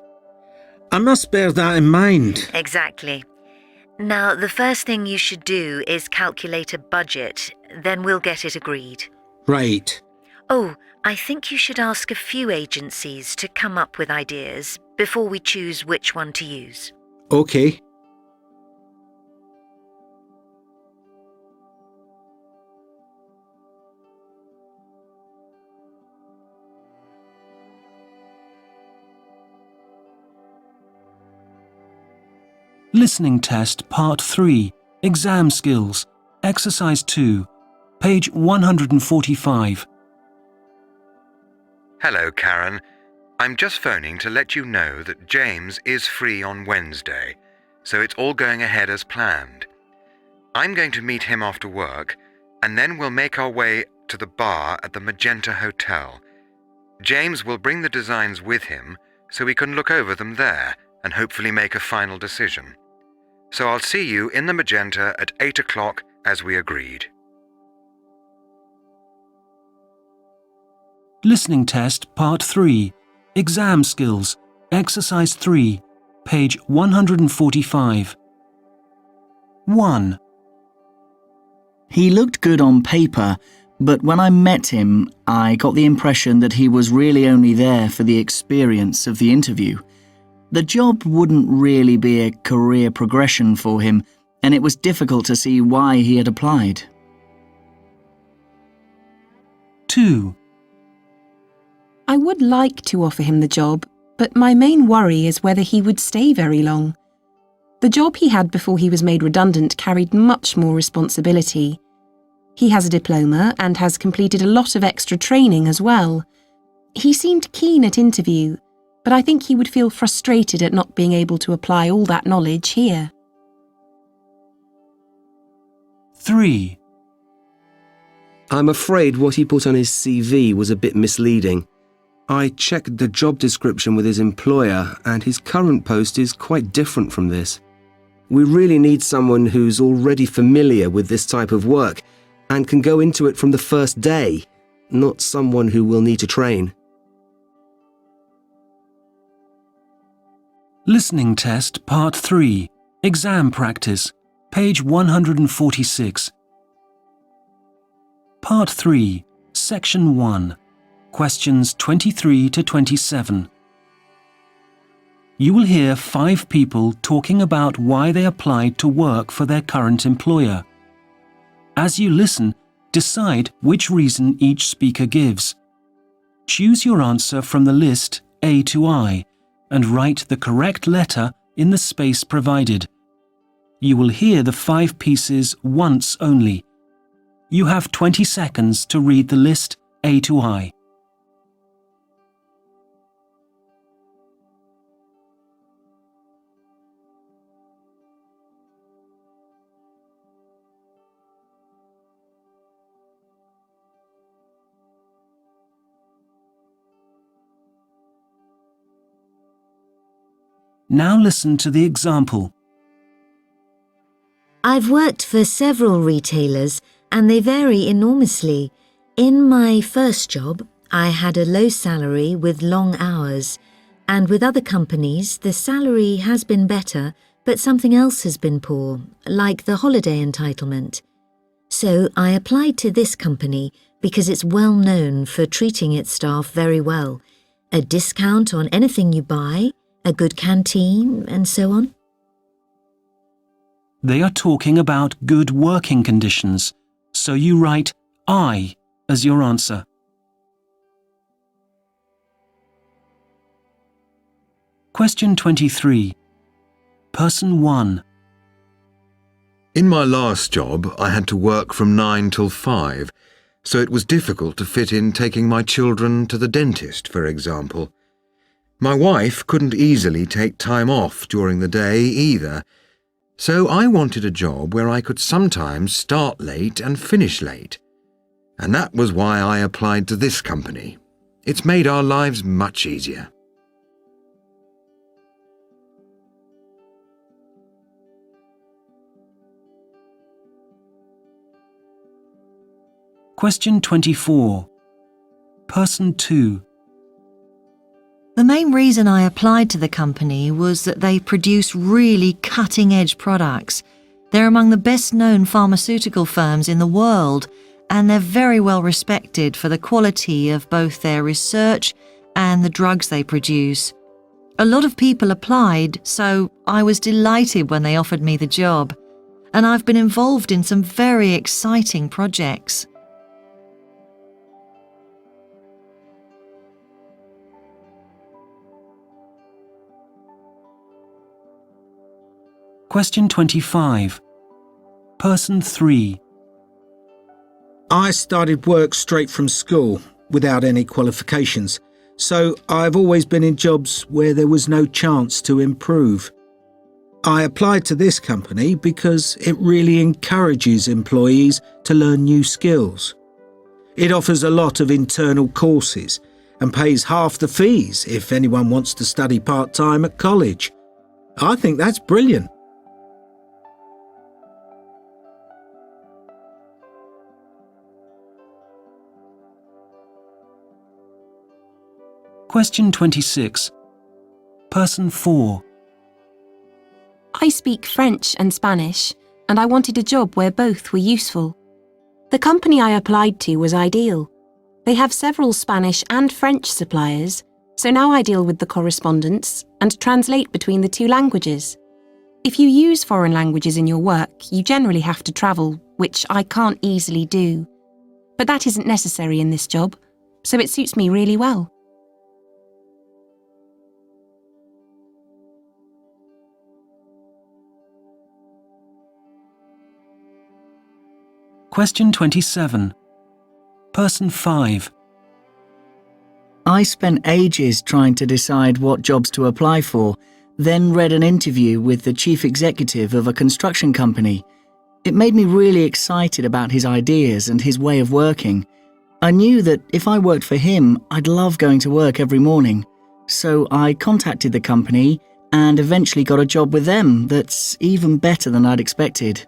I must bear that in mind. Exactly. Now, the first thing you should do is calculate a budget, then we'll get it agreed. Right. Oh, I think you should ask a few agencies to come up with ideas before we choose which one to use. OK. Listening test part 3, exam skills, exercise 2, page 145. Hello, Karen. I'm just phoning to let you know that James is free on Wednesday, so it's all going ahead as planned. I'm going to meet him after work, and then we'll make our way to the bar at the Magenta Hotel. James will bring the designs with him so we can look over them there and hopefully make a final decision. So I'll see you in the Magenta at 8 o'clock as we agreed. Listening test part 3, exam skills, exercise 3, page 145. 1. He looked good on paper, but when I met him, I got the impression that he was really only there for the experience of the interview. The job wouldn't really be a career progression for him, and it was difficult to see why he had applied. 2. I would like to offer him the job, but my main worry is whether he would stay very long. The job he had before he was made redundant carried much more responsibility. He has a diploma and has completed a lot of extra training as well. He seemed keen at interview, but I think he would feel frustrated at not being able to apply all that knowledge here. 3. I'm afraid what he put on his CV was a bit misleading. I checked the job description with his employer, and his current post is quite different from this. We really need someone who's already familiar with this type of work and can go into it from the first day, not someone who will need to train. Listening test part 3, exam practice, page 146. Part 3, section 1, questions 23 to 27. You will hear 5 people talking about why they applied to work for their current employer. As you listen, decide which reason each speaker gives. Choose your answer from the list A to I and write the correct letter in the space provided. You will hear the 5 pieces once only. You have 20 seconds to read the list A to I. Now listen to the example. I've worked for several retailers and they vary enormously. In my first job, I had a low salary with long hours, and with other companies, the salary has been better, but something else has been poor, like the holiday entitlement. So I applied to this company because it's well known for treating its staff very well. A discount on anything you buy, a good canteen, and so on. They are talking about good working conditions, so you write I as your answer. Question 23. Person 1. In my last job, I had to work from 9 till 5, so it was difficult to fit in taking my children to the dentist, for example. My wife couldn't easily take time off during the day either, so I wanted a job where I could sometimes start late and finish late. And that was why I applied to this company. It's made our lives much easier. Question 24. Person 2. The main reason I applied to the company was that they produce really cutting-edge products. They're among the best-known pharmaceutical firms in the world, and they're very well respected for the quality of both their research and the drugs they produce. A lot of people applied, so I was delighted when they offered me the job. And I've been involved in some very exciting projects. Question 25. Person 3. I started work straight from school, without any qualifications, so I've always been in jobs where there was no chance to improve. I applied to this company because it really encourages employees to learn new skills. It offers a lot of internal courses and pays half the fees if anyone wants to study part-time at college. I think that's brilliant. Question 26. Person 4. I speak French and Spanish, and I wanted a job where both were useful. The company I applied to was ideal. They have several Spanish and French suppliers, so now I deal with the correspondence and translate between the two languages. If you use foreign languages in your work, you generally have to travel, which I can't easily do. But that isn't necessary in this job, so it suits me really well. Question 27. Person 5. I spent ages trying to decide what jobs to apply for, then read an interview with the chief executive of a construction company. It made me really excited about his ideas and his way of working. I knew that if I worked for him, I'd love going to work every morning. So I contacted the company and eventually got a job with them that's even better than I'd expected.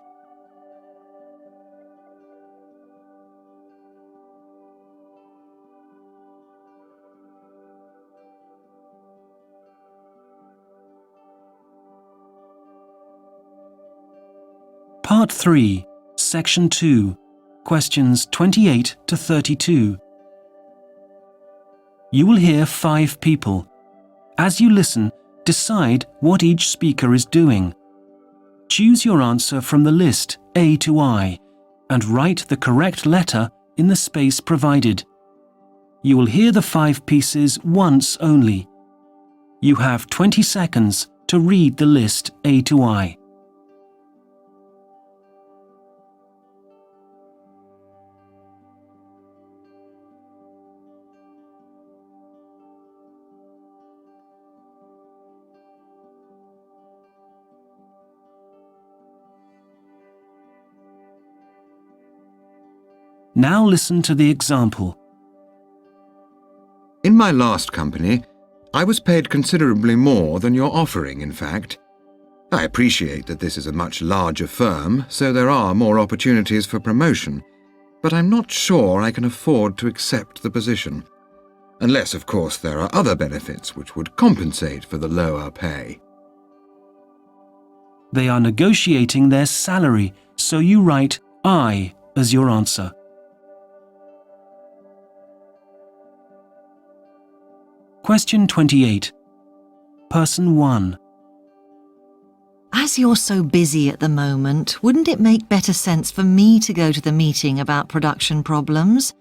Part 3, Section 2, questions 28 to 32. You will hear 5 people. As you listen, decide what each speaker is doing. Choose your answer from the list A to I and write the correct letter in the space provided. You will hear the 5 pieces once only. You have 20 seconds to read the list A to I. Now listen to the example. In my last company, I was paid considerably more than you're offering, in fact. I appreciate that this is a much larger firm, so there are more opportunities for promotion, but I'm not sure I can afford to accept the position. Unless, of course, there are other benefits which would compensate for the lower pay. They are negotiating their salary, so you write I as your answer. Question 28. Person 1. As you're so busy at the moment, wouldn't it make better sense for me to go to the meeting about production problems?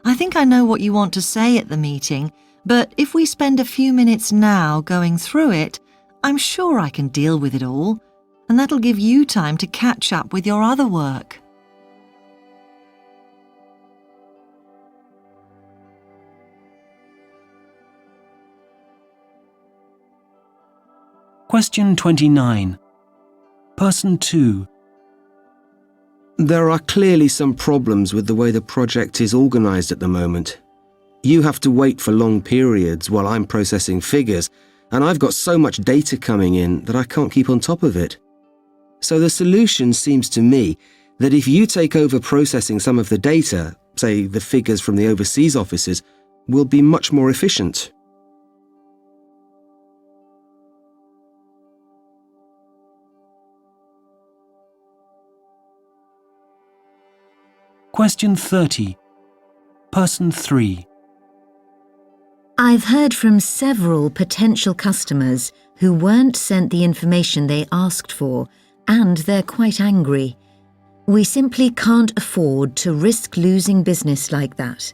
I think I know what you want to say at the meeting, but if we spend a few minutes now going through it, I'm sure I can deal with it all, and that'll give you time to catch up with your other work. Question 29. Person 2. There are clearly some problems with the way the project is organised at the moment. You have to wait for long periods while I'm processing figures, and I've got so much data coming in that I can't keep on top of it. So the solution seems to me that if you take over processing some of the data, say the figures from the overseas offices, will be much more efficient. Question 30. Person 3. I've heard from several potential customers who weren't sent the information they asked for, and they're quite angry. We simply can't afford to risk losing business like that.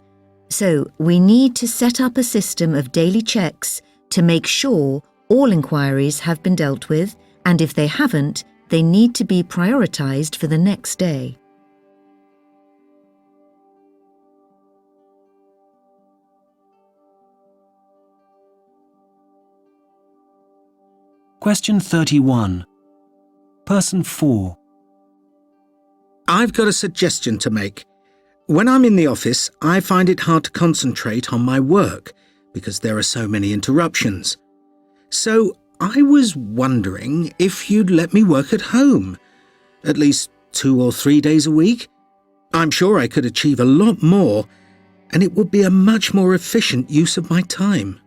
So we need to set up a system of daily checks to make sure all inquiries have been dealt with, and if they haven't, they need to be prioritised for the next day. Question 31. Person 4. I've got a suggestion to make. When I'm in the office, I find it hard to concentrate on my work because there are so many interruptions. So I was wondering if you'd let me work at home, at least 2 or 3 days a week. I'm sure I could achieve a lot more, and it would be a much more efficient use of my time.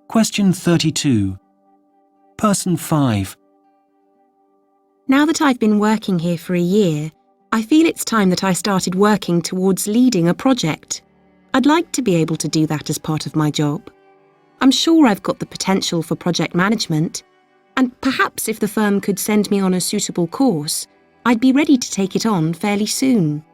Question 32. Person 5. Now that I've been working here for a year, I feel it's time that I started working towards leading a project. I'd like to be able to do that as part of my job. I'm sure I've got the potential for project management, and perhaps if the firm could send me on a suitable course, I'd be ready to take it on fairly soon.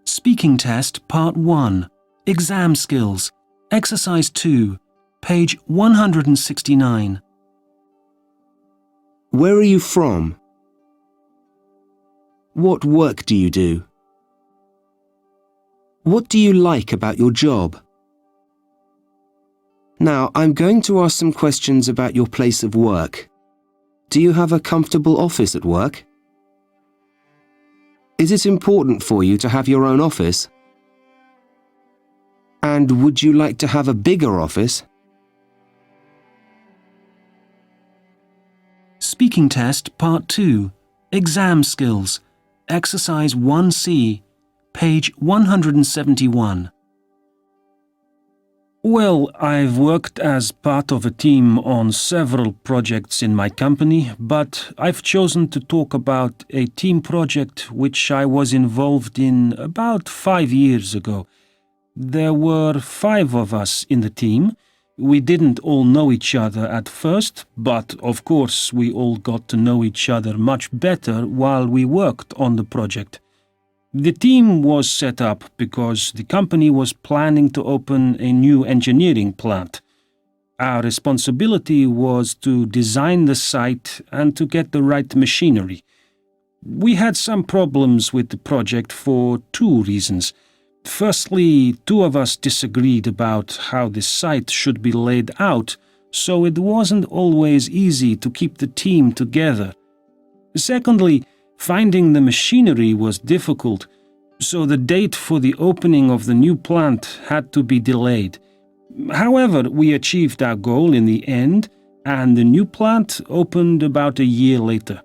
Speaking Test Part 1. Exam Skills. Exercise 2. Page 169. Where are you from? What work do you do? What do you like about your job? Now, I'm going to ask some questions about your place of work. Do you have a comfortable office at work? Is it important for you to have your own office? And would you like to have a bigger office? Speaking Test Part 2. Exam Skills. Exercise 1C. Page 171. Well, I've worked as part of a team on several projects in my company, but I've chosen to talk about a team project which I was involved in about 5 years ago. There were 5 of us in the team. We didn't all know each other at first, but of course we all got to know each other much better while we worked on the project. The team was set up because the company was planning to open a new engineering plant. Our responsibility was to design the site and to get the right machinery. We had some problems with the project for two reasons. Firstly, two of us disagreed about how the site should be laid out, so it wasn't always easy to keep the team together. Secondly, finding the machinery was difficult, so the date for the opening of the new plant had to be delayed. However, we achieved our goal in the end, and the new plant opened about a year later.